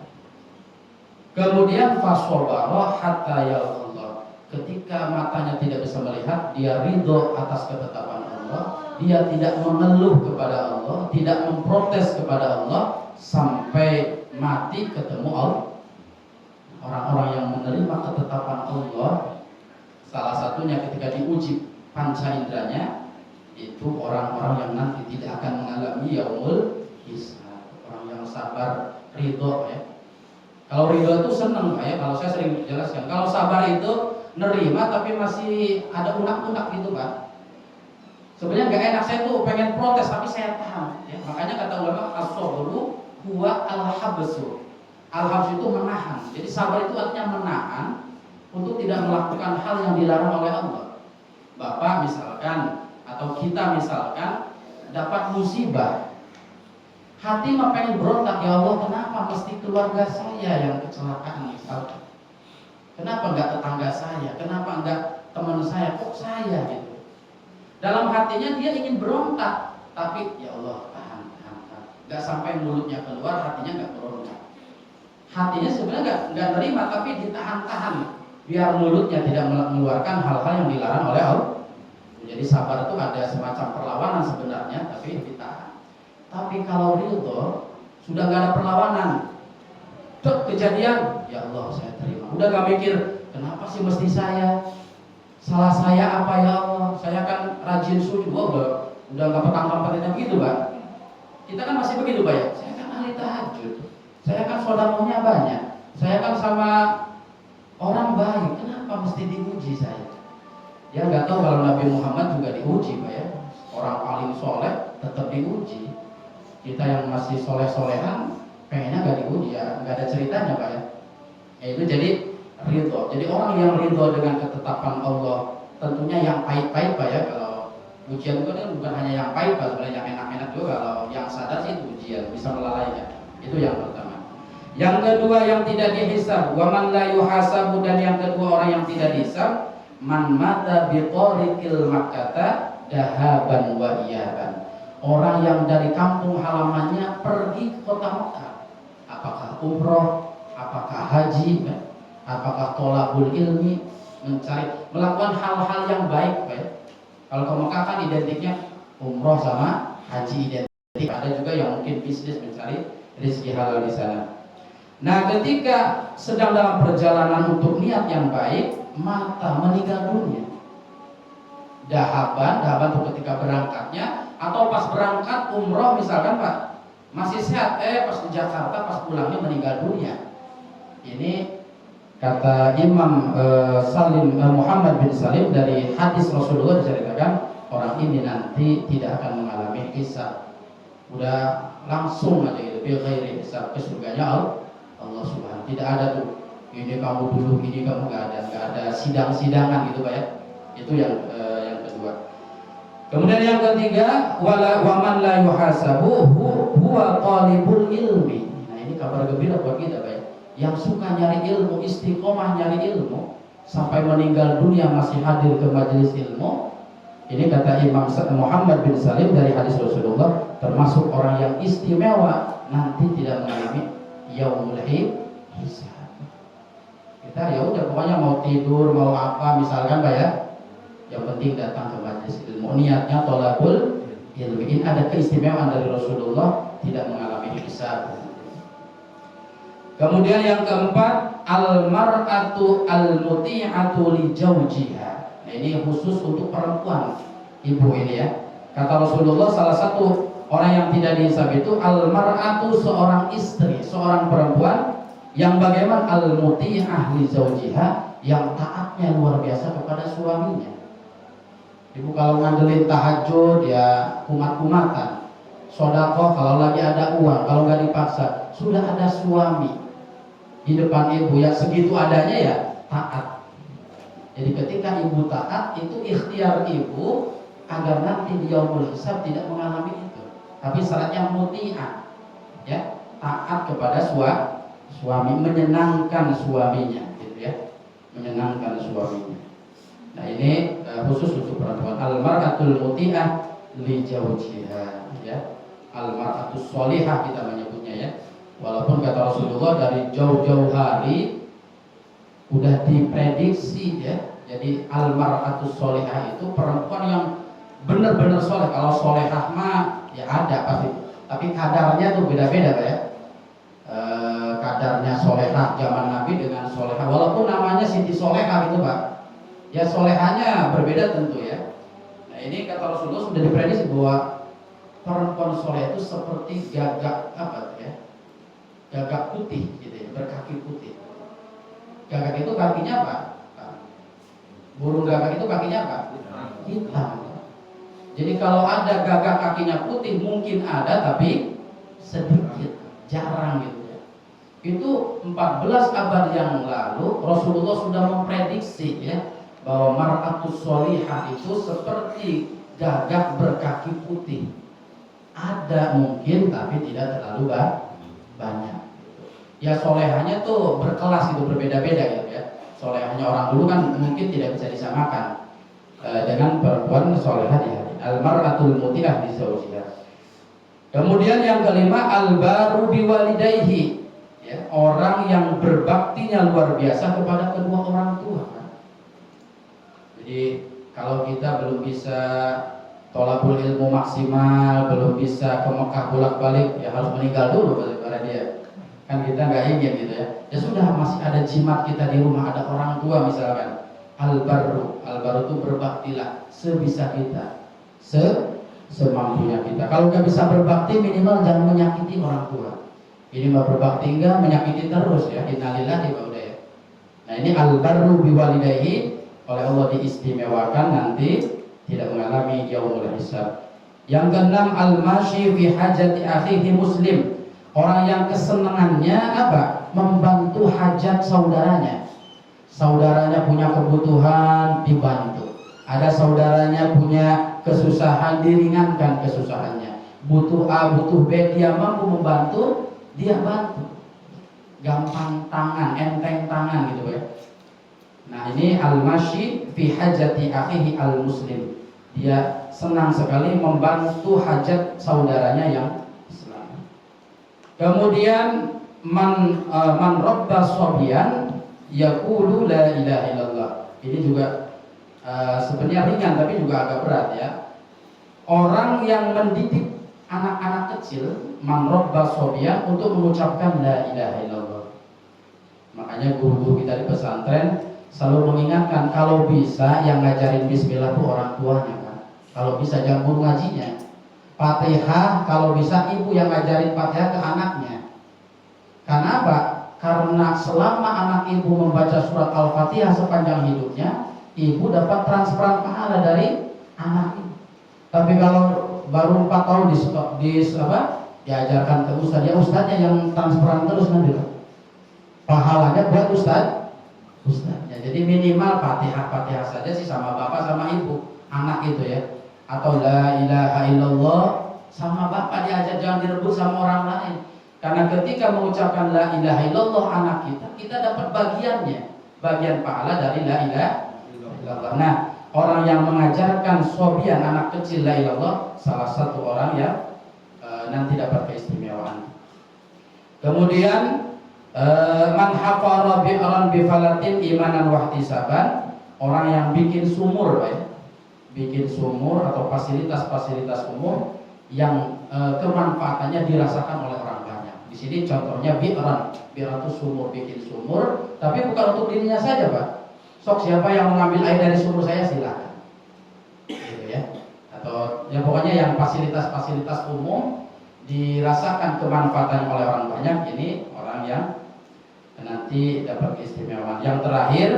Kemudian fasabara hatta yalqallah, ketika matanya tidak bisa melihat dia ridho atas ketetapan Allah, dia tidak mengeluh kepada Allah, tidak memprotes kepada Allah sampai mati ketemu Allah. Orang-orang yang menerima ketetapan Allah, salah satunya ketika diuji panca inderanya, itu orang-orang yang nanti tidak akan mengalami yaumul hisab. Orang yang sabar, ridho ya. Kalau ridho itu senang Pak ya, kalau saya sering jelaskan. Kalau sabar itu nerima tapi masih ada unak-unak gitu Pak. Sebenarnya nggak enak, saya tuh pengen protes tapi saya tahan ya. Makanya kata ulama as-sabru huwa al-habsu. Al-habsu itu menahan. Jadi sabar itu artinya menahan untuk tidak melakukan hal yang dilarang oleh Allah. Bapak misalkan atau kita misalkan dapat musibah, hati mah pengen berontak, ya Allah kenapa mesti keluarga saya yang kecelakaan misalkan, kenapa nggak tetangga saya, kenapa nggak teman saya, kok saya gitu. Dalam hatinya dia ingin berontak, tapi ya Allah tahan. Nggak sampai mulutnya keluar, hatinya nggak berontak. Hatinya sebenarnya nggak nerima, tapi ditahan-tahan biar mulutnya tidak mengeluarkan hal-hal yang dilarang oleh Allah. Jadi sabar itu ada semacam perlawanan sebenarnya, tapi ditahan. Tapi kalau ridho sudah nggak ada perlawanan, kejadian, ya Allah saya terima. Udah nggak mikir kenapa sih mesti saya, salah saya apa ya Allah, saya kan rajin sujud, udah nggak petang-petang gitu Pak. Kita kan masih begitu Pak ya. Saya kan ahli tahajud, saya kan saudaranya banyak, saya kan sama orang baik, kenapa mesti diuji saya? Ya nggak tahu kalau Nabi Muhammad juga diuji Pak ya. Orang paling soleh tetap diuji. Kita yang masih soleh-solehan pengennya nggak diuji ya, nggak ada ceritanya Pak ya. Itu jadi ridho. Jadi orang yang ridho dengan ketetapan Allah, tentunya yang pahit-pahit Pak ya. Kalau ujian itu kan bukan hanya yang pahit Pak, sebenarnya yang enak-enak juga. Kalau yang sadar sih itu ujian, bisa melalainya. Itu yang pertama. Yang kedua yang tidak dihisab, wa man la yuhasabu, dan yang kedua orang yang tidak dihisab, man mata biqariqil makkata dahaban wa iyaban. Orang yang dari kampung halamannya pergi ke kota Mekah. Apakah umroh, apakah haji, apakah tholabul ilmi, melakukan hal-hal yang baik, Pak. Kalau ke Mekah kan identiknya umroh sama haji identik. Ada juga yang mungkin bisnis mencari rezeki halal di sana. Nah, ketika sedang dalam perjalanan untuk niat yang baik, mata meninggal dunia. Dahaban itu ketika berangkatnya, atau pas berangkat umroh misalkan Pak, masih sehat, pas di Jakarta pas pulangnya meninggal dunia. Ini kata Imam Muhammad bin Salim dari hadis Rasulullah diceritakan, orang ini nanti tidak akan mengalami hisab. Udah langsung aja gitu, bil ghairi hisab, ke surganya Allah Subhanahu. Tidak ada tuh ini kamu dulu, ini kamu nggak ada sidang-sidangan gitu Pak ya. Itu yang kedua. Kemudian yang ketiga, wala waman la yuhasabu huwa talibul ilmi. Nah, ini kabar gembira buat kita Pak ya. Yang suka nyari ilmu, istiqomah nyari ilmu sampai meninggal dunia masih hadir ke majelis ilmu. Ini kata Imam Muhammad bin Salim dari hadis Rasulullah, termasuk orang yang istimewa, nanti tidak mengalami yaumul hisab. Kita ya udah pokoknya mau tidur mau apa misalkan Pak ya, yang penting datang ke majelis ilmu, niatnya tholabul ilmi. Ini ada keistimewaan dari Rasulullah, tidak mengalami hisab. Kemudian yang keempat, al-mar'atu al-muti'atu li zawjiha. Nah, ini khusus untuk perempuan ibu ini ya. Kata Rasulullah, salah satu orang yang tidak dihisab itu al-mar'atu, seorang istri, seorang perempuan yang bagaimana al-muti'ah li zawjiha, yang taatnya luar biasa kepada suaminya. Ibu kalau ngandelin tahajud ya kumat-kumatan, sedekah kalau lagi ada uang, kalau nggak dipaksa, sudah ada suami di depan ibu ya segitu adanya ya taat. Jadi ketika ibu taat, itu ikhtiar ibu agar nanti di yaumul hisab tidak mengalami itu. Tapi syaratnya muti'ah ya, taat kepada suami, menyenangkan suaminya gitu ya, menyenangkan suaminya. Nah, ini khusus untuk perempuan. Al-mar'atul muti'ah li zawjiha ya. Al-mar'atus sholihah kita menyebutnya ya. Walaupun kata Rasulullah dari jauh-jauh hari udah diprediksi ya. Jadi al-mar'atus sholihah itu perempuan yang benar-benar soleh. Kalau solehah mah ya ada pasti, tapi kadarnya tuh beda-beda Pak ya. Kadarnya solehah zaman Nabi dengan solehah, walaupun namanya Siti Solehah gitu Pak, ya solehahnya berbeda tentu ya. Nah, ini kata Rasulullah sudah diprediksi bahwa perempuan soleh itu seperti gagak apa ya, gagak putih gitu ya, berkaki putih. Gagak itu kakinya apa? Burung gagak itu kakinya apa? Hitam. Jadi kalau ada gagak kakinya putih mungkin ada, tapi sedikit, jarang gitu ya. Itu 14 abad yang lalu Rasulullah sudah memprediksi ya, bahwa mar'atus sholihah itu seperti gagak berkaki putih. Ada mungkin tapi tidak terlalu banyak. Ya solehahnya tuh berkelas itu, berbeda-beda gitu ya. Solehahnya orang dulu kan mungkin tidak bisa disamakan dengan perempuan solehah di hati. Al-mar'atul muti'ah di zawjiha. Kemudian yang kelima, al-baru biwalidayhi ya, orang yang berbaktinya luar biasa kepada kedua orang tua. Jadi kalau kita belum bisa tholabul ilmu maksimal, belum bisa ke Mekah bolak-balik, ya harus meninggal dulu pada dia. Kan kita nggak ingin gitu ya. Ya sudah, masih ada jimat kita di rumah, ada orang tua misalkan. Al-baru itu berbaktilah sebisa kita, semampunya kita. Kalau nggak bisa berbakti, minimal jangan menyakiti orang tua. Minimal berbakti enggak, menyakiti terus ya. Innalillahi wa inna ilaihi. Nah ini al-barru biwalidayhi oleh Allah diistimewakan nanti tidak mengalami yaumul hisab. Yang keenam, al-masyi fi hajati akhihi muslim. Orang yang kesenangannya apa? Membantu hajat saudaranya. Saudaranya punya kebutuhan, dibantu. Ada saudaranya punya kesusahan, diringankan kesusahannya. Butuh A, butuh B, dia mampu membantu, dia bantu. Gampang tangan, enteng tangan gitu ya. Nah ini al-masyi fi hajati akhihi al-muslim. Dia senang sekali membantu hajat saudaranya yang Islam. Kemudian man rabba sobian yaqulu la ilaha illallah. Ini juga sebenarnya ringan tapi juga agak berat ya. Orang yang mendidik anak-anak kecil, man rabba sobian, untuk mengucapkan la ilaha illallah. Makanya guru-guru kita di pesantren selalu mengingatkan kalau bisa yang ngajarin bismillah itu orang tuanya kan. Kalau bisa jangan guru ngajinya. Fatihah kalau bisa ibu yang ngajarin Fatihah ke anaknya. Karena apa? Karena selama anak ibu membaca surat Al-Fatihah sepanjang hidupnya, ibu dapat transferan pahala dari anak ibu. Tapi kalau baru 4 tahun diajarkan ke ustaz, ya ustaznya yang transferan terus nanti pahalanya buat ustaznya. Jadi minimal Fatihah saja sih sama bapak sama ibu anak itu ya. Atau la ilaha illallah sama bapak diajar, jangan direbut sama orang lain. Karena ketika mengucapkan la ilaha illallah anak kita dapat bagian pahala dari la ilaha illallah. Nah, orang yang mengajarkan sobian anak kecil la ilallah salah satu orang yang nanti dapat keistimewaan. Kemudian man hafara bi'ran bifalatin imanan wahtisaban, orang yang bikin sumur ya. Bikin sumur atau fasilitas-fasilitas umum yang kemanfaatannya dirasakan oleh orang banyak. Di sini contohnya bi'ran itu sumur, bikin sumur, tapi bukan untuk dirinya saja, Pak. Sok siapa yang mengambil air dari sumur saya silakan. Gitu ya. Atau ya pokoknya yang fasilitas-fasilitas umum dirasakan kemanfaatan oleh orang banyak, ini orang yang nanti dapat keistimewaan. Yang terakhir,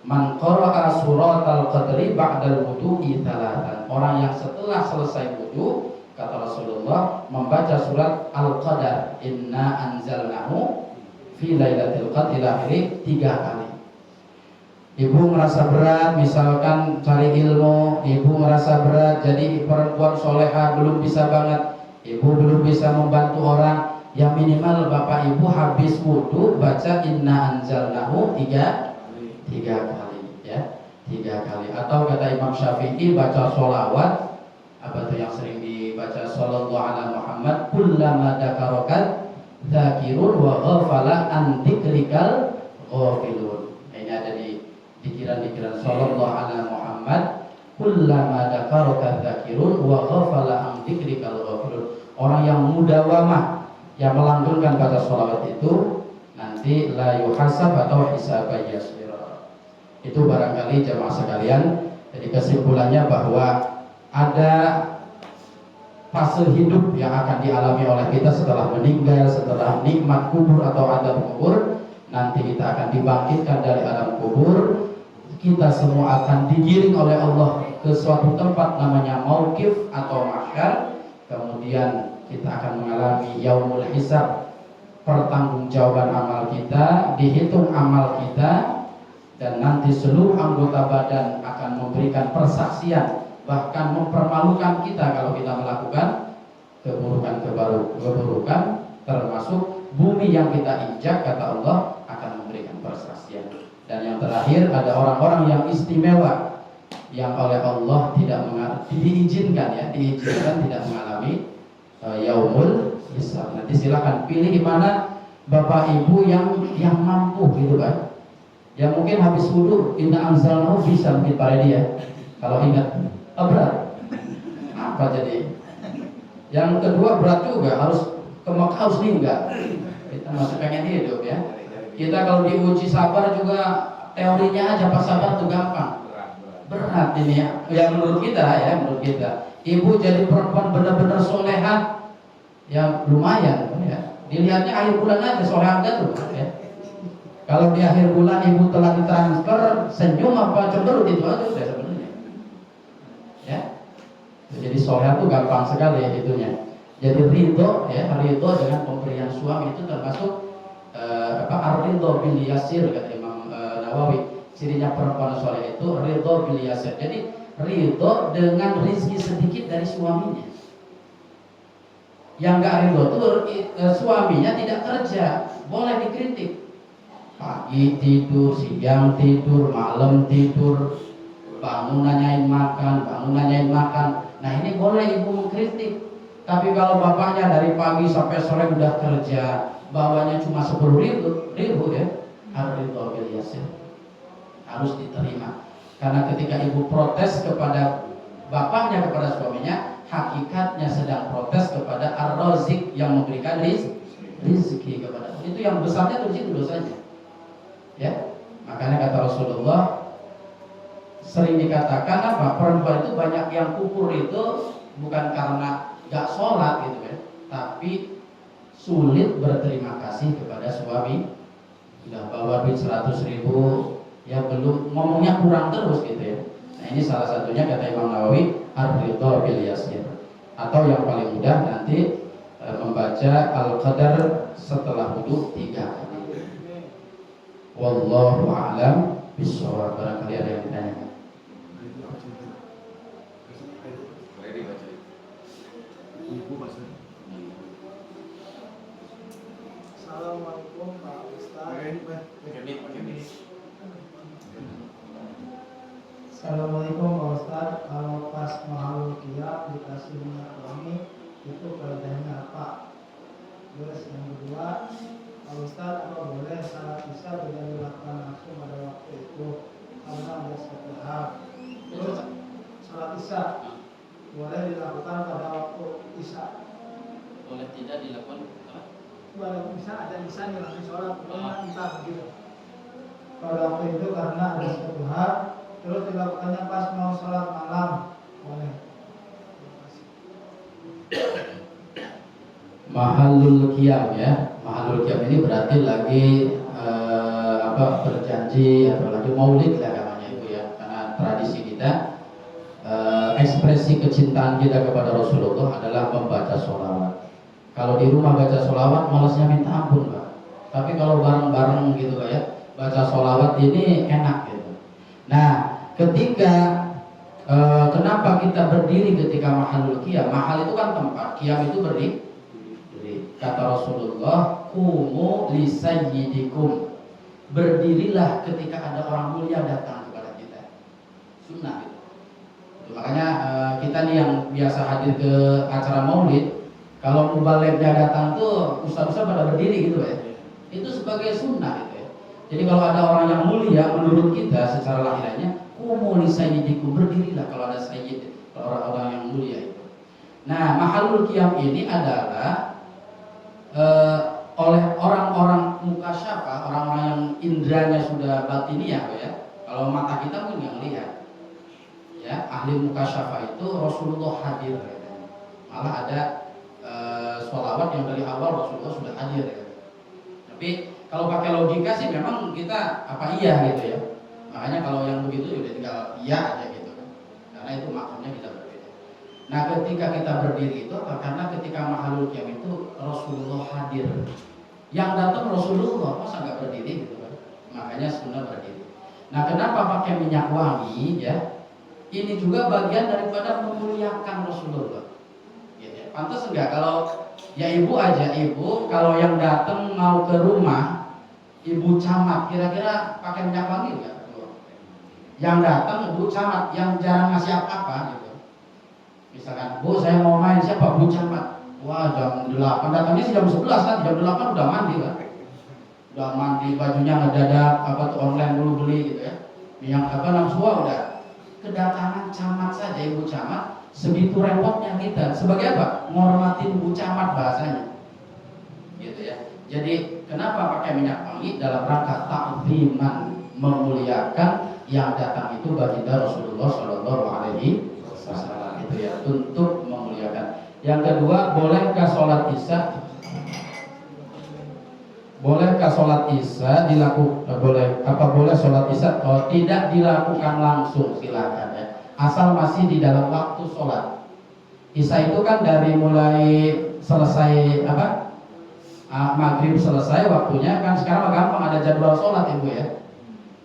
man qara'a suratal qadri ba'dal wudu'i tsalatan. Orang yang setelah selesai wudu, kata Rasulullah, membaca surat Al-Qadar, inna anzalnahu fi lailatul qadr ila akhiri 3 kali. Ibu merasa berat misalkan cari ilmu, ibu merasa berat jadi perempuan soleha, belum bisa banget, ibu belum bisa membantu orang, yang minimal bapak ibu habis wudu baca inna anzalnahu 3 kali ya, 3 kali. Atau kata Imam Syafi'i baca sholawat, apa tuh yang sering dibaca, sallallahu ala Muhammad kullama dzakarakat dzakirun wa ghafala an dzikrikal ghafilun. Ini ada di pikiran-pikiran sallallahu ala Muhammad kullama dzakarakat dzakirun wa ghafala an dzikrikal ghafilun. Orang yang mudawamah, yang melanggengkan baca sholawat itu nanti la yuhasab atau hisaba yasir. Itu barangkali jemaah sekalian. Jadi kesimpulannya bahwa ada fase hidup yang akan dialami oleh kita setelah meninggal, setelah nikmat kubur atau adab kubur. Nanti kita akan dibangkitkan dari alam kubur. Kita semua akan digiring oleh Allah ke suatu tempat namanya mauqif atau mahsyar. Kemudian kita akan mengalami yaumul hisab, pertanggungjawaban amal kita, dihitung amal kita. Dan nanti seluruh anggota badan akan memberikan persaksian, bahkan mempermalukan kita kalau kita melakukan keburukan, termasuk bumi yang kita injak, kata Allah, akan memberikan persaksian. Dan yang terakhir, ada orang-orang yang istimewa yang oleh Allah diizinkan tidak mengalami yaumul hisab. Nanti silakan pilih di mana bapak ibu yang mampu gitu kan. Ya mungkin habis wudu inna anzalnahu bisa mungkin pada dia. Kalau ingat berat. Apa jadi? Yang kedua berat juga, harus ke Mekah, harus ninggal. Kita masih pengen hidup ya. Kita kalau diuji sabar juga teorinya aja, pas sabar tuh gampang. Berat ini ya menurut kita. Ibu jadi perempuan benar-benar soleha, ya lumayan ya. Dilihatnya akhir bulan aja soleha tuh ya. Kalau di akhir bulan ibu telah ditransfer, senyum apa cemberut itu aja udah sebenarnya. Ya. Jadi soleha tuh gampang sekali ya itunya. Jadi ridho dengan pemberian suami itu termasuk ar-ridho bil yasir kata Imam Nawawi. Cirinya perempuan soleh itu ridho bil yasir. Jadi ridho dengan rezeki sedikit dari suaminya. Yang enggak ridho tuh suaminya tidak kerja, boleh dikritik. Pagi tidur, siang tidur, malam tidur, bangun nanyain makan. Nah ini boleh ibu mengkritik. Tapi kalau bapaknya dari pagi sampai sore udah kerja, bawanya cuma 10.000 ya, ar-ridho bil yasir. Harus diterima. Karena ketika ibu protes kepada bapaknya, kepada suaminya, hakikatnya sedang protes kepada ar-razik yang memberikan rizki kepada. Itu yang besarnya tuh situ dosanya. Ya, makanya kata Rasulullah sering dikatakan apa? Perempuan itu banyak yang kufur itu bukan karena gak sholat gitu kan, tapi sulit berterima kasih kepada suami. Sudah bawa duit 100.000, ya belum ngomongnya kurang terus gitu ya. Nah ini salah satunya kata Imam Nawawi ar-ridho bil yasir. Atau yang paling mudah nanti membaca Al-Qadar setelah wudu 3 kali. Wallahu a'lam bishawab. Barangkali ada yang ditanya.
Assalamualaikum Pak Ustaz. Assalamualaikum Pak Ustaz. Kalau pas mahal ruqyah dikasih minyak wangi itu faedahnya apa? Terus yang kedua, Pak Ustaz, apa boleh salat isya tidak dilakukan langsung pada waktu itu karena ada satu hal? Terus salat isya boleh dilakukan pada waktu isya?
Boleh tidak dilakukan?
Walaupun bisa ada lisan yang langsung sholat, entah gitu. Pada waktu itu karena ada satu hal, terus dilakukannya pas mau sholat malam, boleh.
Mahalul qiyam ya. Mahalul qiyam ini berarti lagi berjanji atau lagi maulid lah namanya itu ya. Karena tradisi kita ekspresi kecintaan kita kepada Rasulullah adalah membaca sholawat. Kalau di rumah baca sholawat malasnya minta ampun Pak. Tapi kalau bareng-bareng gitu Pak ya, baca sholawat ini enak gitu. Nah ketika kenapa kita berdiri ketika mahalul qiyam? Mahal itu kan tempat, qiyam itu berdiri. Kata Rasulullah, kumu li sayyidikum. Berdirilah ketika ada orang mulia datang kepada kita. Sunnah gitu. Makanya kita nih yang biasa hadir ke acara maulid, kalau mubalignya datang tuh ustaz-ustaz pada berdiri gitu ya. Itu sebagai sunnah gitu ya. Jadi kalau ada orang yang mulia menurut kita secara lahiriahnya, kumu li sayyidikum, berdirilah kalau ada sayyid, orang-orang yang mulia itu. Nah, mahalul qiyam ini adalah oleh orang-orang mukasyafah, orang-orang yang indranya sudah batiniah ya. Kalau mata kita pun nggak lihat. Ya, ahli mukasyafah itu Rasulullah hadir ya. Malah ada sholawat yang dari awal Rasulullah sudah hadir ya. Tapi kalau pakai logika sih memang kita apa iya gitu ya. Makanya kalau yang begitu udah tinggal iya aja gitu kan. Karena itu makamnya kita berbeda. Nah ketika kita berdiri itu karena ketika mahalul qiyam itu Rasulullah hadir. Yang datang Rasulullah, masa nggak berdiri gitu kan? Makanya sunnah berdiri. Nah kenapa pakai minyak wangi ya? Ini juga bagian daripada memuliakan Rasulullah. Gitu ya. Pantas enggak kalau ya ibu aja, ibu kalau yang datang mau ke rumah, ibu camat, kira-kira pakai minyak wangi enggak? Yang datang ibu camat, yang jarang ngasih apa-apa gitu. Misalkan, Bu saya mau main, siapa? Bu camat. Wah jam 8, datangnya sih jam 11 kan, jam 8 udah mandi kan. Udah mandi, bajunya ngedadak, apa tuh online dulu beli gitu ya. Minyak nafsuah udah. Kedatangan camat saja, ibu camat, segitu repotnya kita. Sebagai apa? Menghormatin ibu camat bahasanya. Gitu ya. Jadi kenapa pakai minyak wangi? Dalam rangka ta'ziman, memuliakan yang datang itu baginda Rasulullah Shallallahu Alaihi Wasallam itu ya, untuk memuliakan. Yang kedua, bolehkah sholat isya boleh sholat isya tidak dilakukan langsung, silakan ya, asal masih di dalam waktu sholat isya. Itu kan dari mulai selesai maghrib selesai waktunya kan, sekarang gampang ada jadwal sholat ibu ya.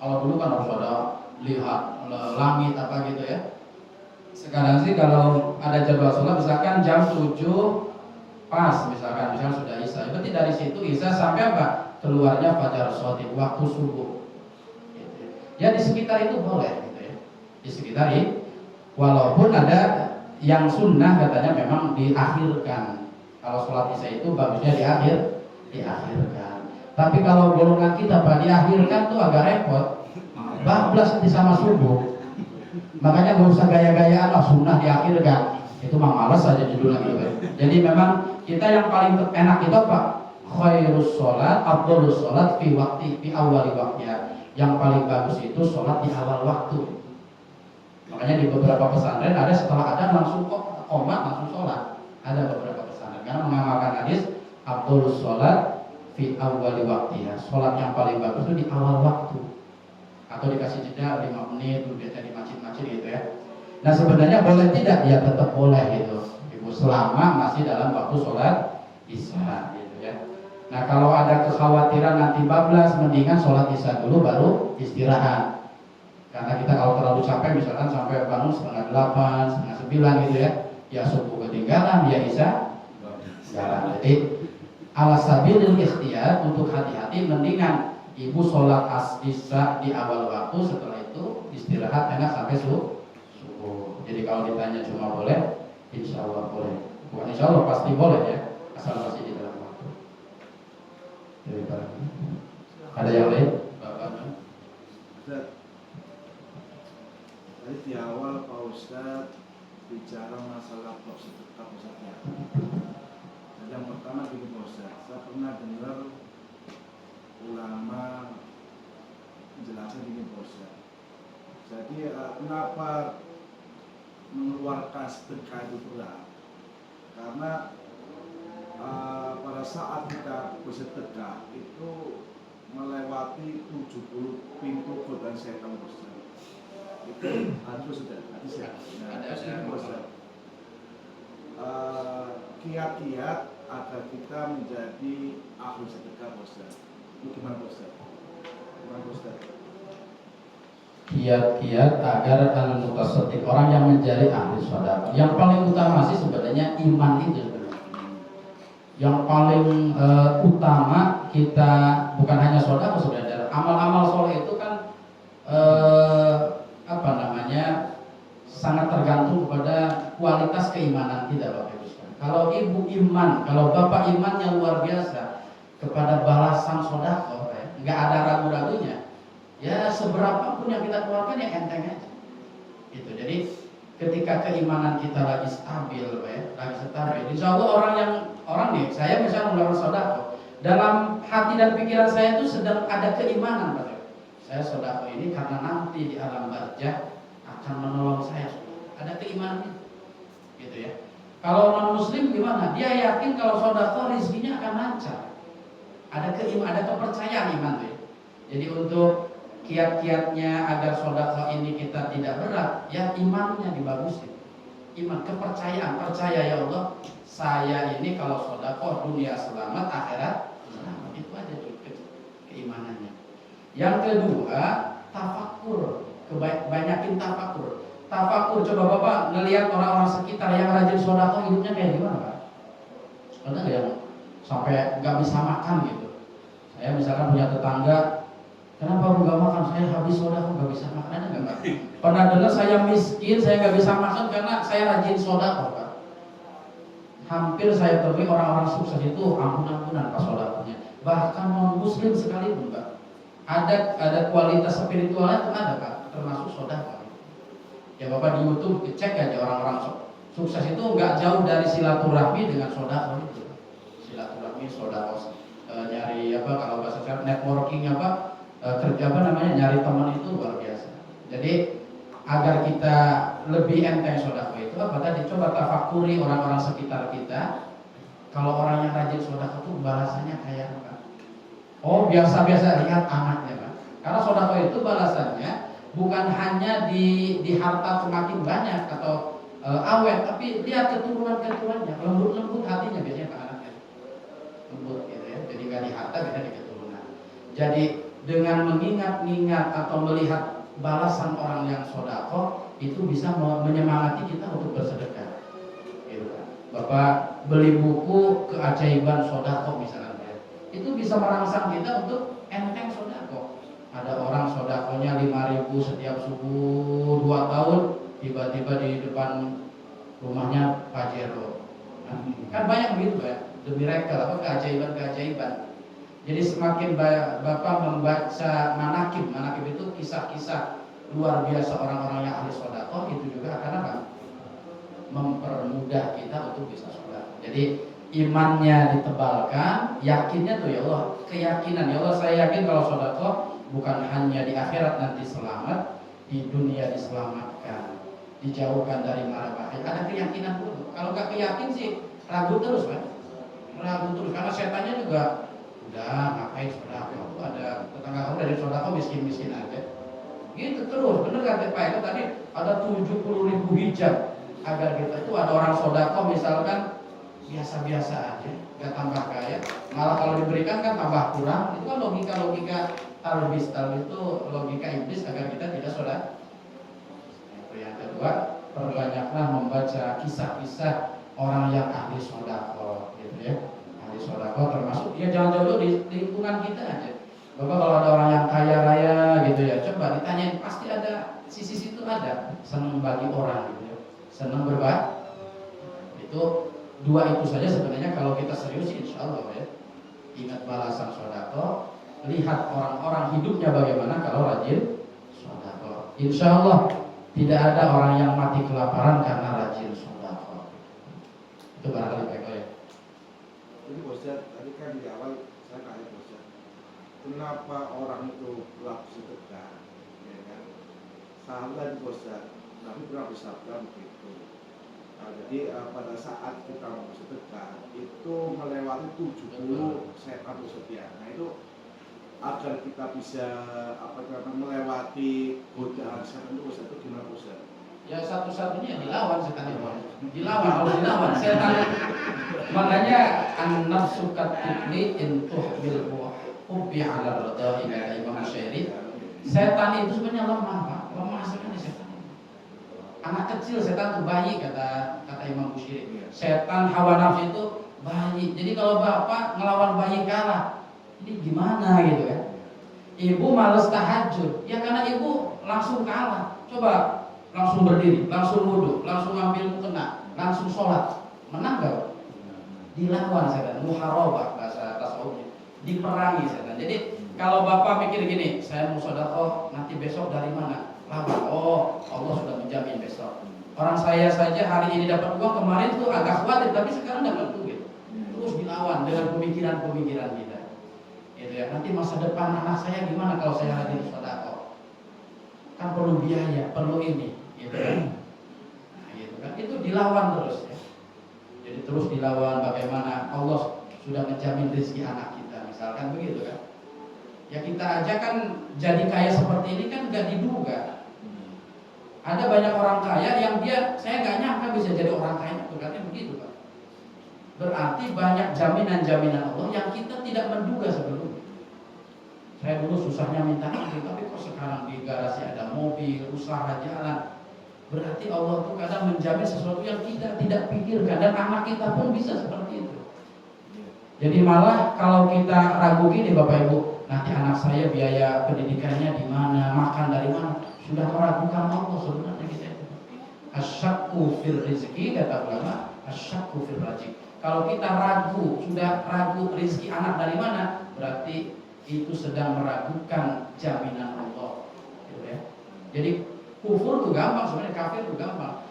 Kalau dulu kan harus ada lihat langit apa gitu ya. Sekarang sih kalau ada jadwal sholat misalkan jam 7 pas misalkan sudah isya, berarti dari situ isya sampai keluarnya fajar shadiq, waktu subuh gitu. Ya di sekitar itu boleh gitu ya, di sekitar itu. Walaupun ada yang sunnah katanya memang diakhirkan, kalau sholat isya itu bagusnya diakhirkan. Tapi kalau golongan kita diakhirkan tuh agak repot, bablas nanti sama subuh. Makanya gak usah gaya-gayaan lah sunnah diakhirkan, itu mah males aja judulnya gitu ya. Jadi memang kita yang paling enak itu khairus sholat, afdhalus sholat fi awali waktiha. Yang paling bagus itu sholat di awal waktu. Makanya di beberapa pesantren ada setelah adzan langsung qomat langsung sholat. Ada beberapa pesantren karena mengamalkan hadis afdhalus sholat fi awali waktiha. Sholat yang paling bagus itu di awal waktu. Atau dikasih jeda 5 menit udah jadi macet-macet gitu ya. Nah sebenarnya boleh tidak? Ya tetap boleh gitu ibu, selama masih dalam waktu sholat isya gitu ya. Nah kalau ada kekhawatiran nanti bablas, mendingan sholat isya dulu baru istirahat. Karena kita kalau terlalu capek misalkan sampai bangun 7:30, 8:30 gitu ya, ya subuh ketinggalan, ya isya jalan. Jadi ala sabilil ikhtiyar, untuk hati-hati mendingan ibu sholat isya di awal waktu, setelah itu istirahat enak sampai subuh. Jadi kalau ditanya cuma boleh, insya Allah boleh. Bukan insya Allah, pasti boleh ya, asal masih di dalam waktu. Ada yang lain?
Tadi di awal Pak Ustadz bicara masalah sedekah Ustadz ya. Dan yang pertama gini Pak Ustadz, saya pernah dengar ulama menjelaskan gini Pak Ustadz. Jadi kenapa mengeluarkan sedekah itu berat? Karena pada saat kita bersedekah itu melewati 70 pintu godaan setan Ustaz. Itu harus sudah hadis ya. Kiat-kiat agar kita menjadi ahli sedekah Ustaz. Itu gimana Ustaz?
Kiat-kiat agar al-mutasaddiq, orang yang menjadi ahli sedekah. Yang paling utama sih sebenarnya iman itu sebenarnya. Yang paling utama kita bukan hanya sedekah sebenarnya. Amal-amal soleh itu kan sangat tergantung kepada kualitas keimanan kita Bapak Ibu sekalian. Kalau ibu iman, kalau bapak imannya luar biasa kepada balasan sedekah, nggak ada ragu-ragunya. Ya seberapapun yang kita keluarkan ya enteng aja. Gitu. Jadi ketika keimanan kita lagi stabil, insya Allah orang nih, saya misalnya mengeluarkan sedekah, dalam hati dan pikiran saya itu sedang ada keimanan, Pak. Saya sedekah ini karena nanti di alam barzakh akan menolong saya. Ada keimanan gitu ya. Kalau non muslim gimana? Dia yakin kalau sedekah rezekinya akan lancar. Ada kepercayaan iman tuh. Jadi untuk kiat-kiatnya agar sedekah ini kita tidak berat, ya imannya dibagusin. Iman, kepercayaan, percaya ya Allah, saya ini kalau sedekah dunia selamat, akhirat selamat. Itu aja keimanannya. Yang kedua, tafakur, banyakin tafakur. Tafakur, coba Bapak ngelihat orang-orang sekitar yang rajin sedekah hidupnya kayak gimana, Pak? Ada nggak yang sampai nggak bisa makan gitu? Saya misalkan punya tetangga, kenapa lu nggak makan? Saya habis sedekah nggak bisa makan, ada nggak Pak? Pernah dengar saya miskin, saya nggak bisa makan karena saya rajin sedekah, Pak. Hampir saya temui orang-orang sukses itu ampun-ampunan pas sedekahnya. Bahkan non muslim sekalipun, Pak. Ada kualitas spiritualnya itu ada, Pak, termasuk sedekah. Ya Bapak di YouTube cek aja orang-orang sukses itu nggak jauh dari silaturahmi dengan sedekah itu. Silaturahmi, sedekah, nyari kalau bahasa saya networking kerja nyari teman itu luar biasa.
Jadi agar kita lebih enteng sedekah itu apa tadi? Coba tafakuri orang-orang sekitar kita. Kalau orang yang rajin sedekah itu balasannya kayak apa? Oh, biasa-biasa, lihat anaknya, Pak. Karena sedekah itu balasannya bukan hanya di harta semakin banyak atau awet, tapi lihat keturunan-keturunannya, lembut-lembut hatinya biasanya Pak anaknya. Lembut gitu ya. Jadi nggak di harta, bisa di keturunan. Jadi dengan mengingat-ingat atau melihat balasan orang yang sedekah itu bisa menyemangati kita untuk bersedekah. Gitu kan. Bapak beli buku keajaiban sedekah misalnya, itu bisa merangsang kita untuk enteng sedekah. Ada orang sedekahnya 5.000 setiap subuh 2 tahun, tiba-tiba di depan rumahnya Pajero. Nah, kan banyak begitu ya, the miracle apa keajaiban-keajaiban. Jadi semakin Bapak membaca manakib itu kisah-kisah luar biasa orang-orang yang ahli sedekah, itu juga akan apa? Mempermudah kita untuk bisa sedekah. Jadi imannya ditebalkan, yakinnya tuh ya Allah, keyakinan ya Allah saya yakin kalau sedekah bukan hanya di akhirat nanti selamat, di dunia diselamatkan, dijauhkan dari mara bahaya. Ada keyakinan dulu. Kalau nggak keyakin sih ragu terus kan, ragu terus karena setannya juga udah ngapain sedekah tuh, ada tetangga kamu dari sedekah miskin aja gitu terus. Bener kan Pak itu tadi ada 70.000 hijab agar kita itu ada orang sedekah misalkan biasa-biasa aja, nggak tambah kaya, malah kalau diberikan kan tambah kurang. Itu kan logika talbis itu logika iblis agar kita tidak sedekah. Yang kedua, perbanyaklah membaca kisah-kisah orang yang ahli sedekah gitu ya. Ahli sedekah termasuk ya jangan jauh-jauh di lingkungan kita aja. Bapak kalau ada orang yang kaya raya gitu ya, coba ditanyain pasti ada sisi situ ada senang bagi orang gitu ya, senang berbagi. Itu dua itu saja sebenarnya kalau kita serius insya Allah ya. Ingat balasan sedekah, lihat orang-orang hidupnya bagaimana kalau rajin sedekah. Insya Allah tidak ada orang yang mati kelaparan karena rajin sedekah. Itu barangkali Pak ya.
Jadi Ustaz, tadi kan di awal saya tanya Ustaz, kenapa orang itu berlaku sedekah? Ya kan? Salah Ustaz, Nabi pernah bersabda begitu. Nah, jadi pada saat kita mau sedekah itu melewati 70 setan setiap. Nah itu agar kita bisa melewati godaan setan itu Ustaz, itu gimana Ustaz?
Ya satu-satunya dilawan setan itu. Harus dilawan setan. Makanya an-nafsu katibni intuh bil hubbi ala radha ila Imam Syairi. Setan itu sebenarnya lemah, Pak. Lemah sekali setan. Anak kecil setan itu bayi kata Imam Busiri. Setan hawa nafsu itu bayi. Jadi kalau bapak ngelawan bayi kalah, ini gimana gitu kan? Ibu males tahajud, ya karena ibu langsung kalah. Coba langsung berdiri, langsung wudhu, langsung ambil mukena, langsung sholat, menang gak? Dilawan setan, muharabah bahasa tasawufnya, diperangi setan. Jadi kalau bapak mikir gini, saya mau sedekah nanti besok dari mana? Lawan, oh Allah sudah menjamin besok. Orang saya saja hari ini dapat uang, kemarin tuh agak khawatir, tapi sekarang dapat duit. Terus dilawan dengan pemikiran-pemikiran kita. Gitu ya. Nanti masa depan anak saya gimana kalau saya rajin sedekah? Kan perlu biaya, perlu ini, gitu kan? Nah, gitu kan? Itu dilawan terus ya. Jadi terus dilawan bagaimana Allah sudah menjamin rezeki anak kita, misalkan begitu kan? Ya kita aja kan jadi kaya seperti ini kan gak diduga. Ada banyak orang kaya yang saya nggak nyangka bisa jadi orang kaya, berarti begitu Pak. Berarti banyak jaminan-jaminan Allah yang kita tidak menduga sebelumnya. Saya dulu susahnya minta ampun, tapi kok sekarang di garasi ada mobil, usaha jalan. Berarti Allah tuh kadang menjamin sesuatu yang kita tidak pikirkan, dan anak kita pun bisa seperti itu. Jadi malah kalau kita ragu gini Bapak Ibu, nanti anak saya biaya pendidikannya di mana, makan dari mana, sudah meragukan Allah sebenarnya kita itu. Asyakku fil rizki kata ulama, asyakku fil rajik. Kalau kita sudah ragu rezeki anak dari mana, berarti itu sedang meragukan jaminan Allah. Gitu ya. Jadi kufur itu gampang sebenarnya, kafir itu gampang.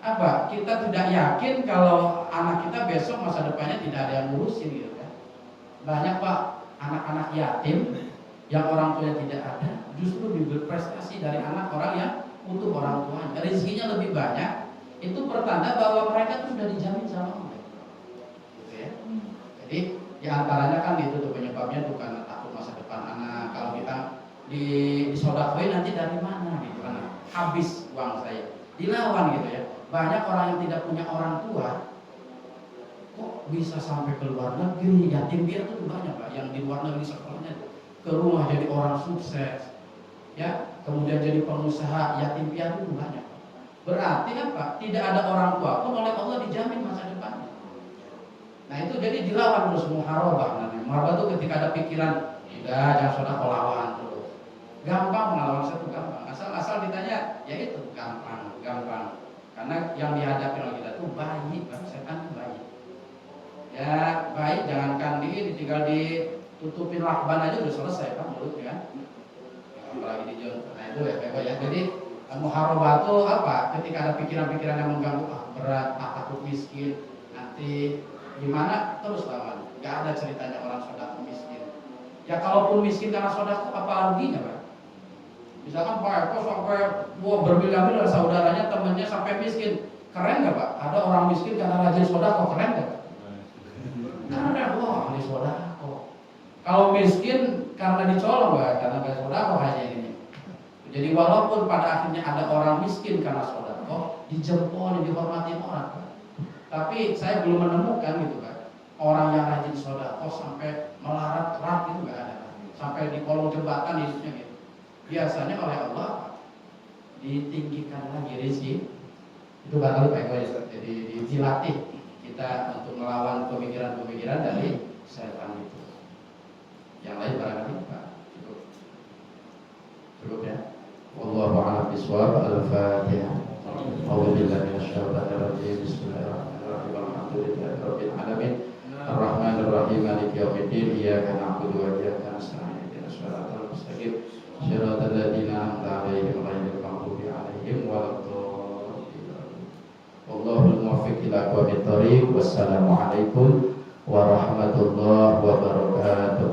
Apa? Kita tidak yakin kalau anak kita besok masa depannya tidak ada yang ngurusin gitu kan. Banyak Pak anak-anak yatim yang orang tuanya tidak ada, justru lebih berprestasi dari anak orang yang utuh orang tuanya. Rezekinya lebih banyak, itu pertanda bahwa mereka tuh sudah dijamin sama Allah. Gitu ya. Jadi di antaranya kan itu tuh penyebabnya tuh karena takut masa depan anak. Kalau kita disodakoi nanti dari mana gitu kan? Habis uang saya. Dilawan gitu ya. Banyak orang yang tidak punya orang tua kok bisa sampai ke luar negeri. Yatim piatu tuh banyak Pak yang di luar negeri sekolahnya ke rumah jadi orang sukses. Ya, kemudian jadi pengusaha, yatim piatu itu banyak. Berarti apa? Tidak ada orang tua pun oleh Allah dijamin masa depannya. Nah itu jadi dilawan terus muharabah. Muharabah itu ketika ada pikiran, tidak jangan sedekah lawan terus. Gampang melawan satu gampang. Asal ditanya, ya itu gampang. Karena yang dihadapi oleh kita itu bayi, setan itu bayi. Ya baik, jangankan tinggal ditutupin lakban aja udah selesai kan mulutnya kan. Apalagi dijual. Nah itu ya. Jadi muharabah itu apa? Ketika ada pikiran-pikiran yang mengganggu, berat, takut miskin, nanti gimana terus lawan. Gak ada ceritanya orang sedekah miskin. Ya kalaupun miskin karena sedekah apa ruginya Pak? Misalkan Pak Eko sampai bermiliar-miliar saudaranya temennya sampai miskin, keren nggak Pak? Ada orang miskin karena rajin sedekah, keren nggak? Karena wah ahli sedekah. Kalau miskin karena dicolong Pak, karena nggak sedekah aja ini. Jadi walaupun pada akhirnya ada orang miskin karena sedekah, dijempol, dihormatin orang Pak. Tapi saya belum menemukan gitu kan orang yang rajin sedekah sampai melarat-rat itu nggak ada, sampai di kolong jembatan hidupnya gitu. Biasanya oleh Allah ditinggikan lagi rezeki. Itu bakal baik. Jadi dilatih kita untuk melawan pemikiran-pemikiran dari setan itu. Yang lain barangkali Pak cukup ya. Wallahu a'lam bishawab. Al-Fatihah. A'udzubillahi minasyaitonir rajim. Bismillahirrahmanirrahim. Alhamdulillahi rabbil alamin. Ar-Rahmanir Rahim. Maliki yaumiddin. Iyyaka na'budu wa iyyaka nasta'in. Ihdinas siratal mustaqim. Shiratal ladzina an'amta 'alaihim ghairil maghdubi 'alaihim waladdallin. Wallahul muwaffiq ila aqwamit thoriq. Wassalamualaikum warahmatullahi wabarakatuh.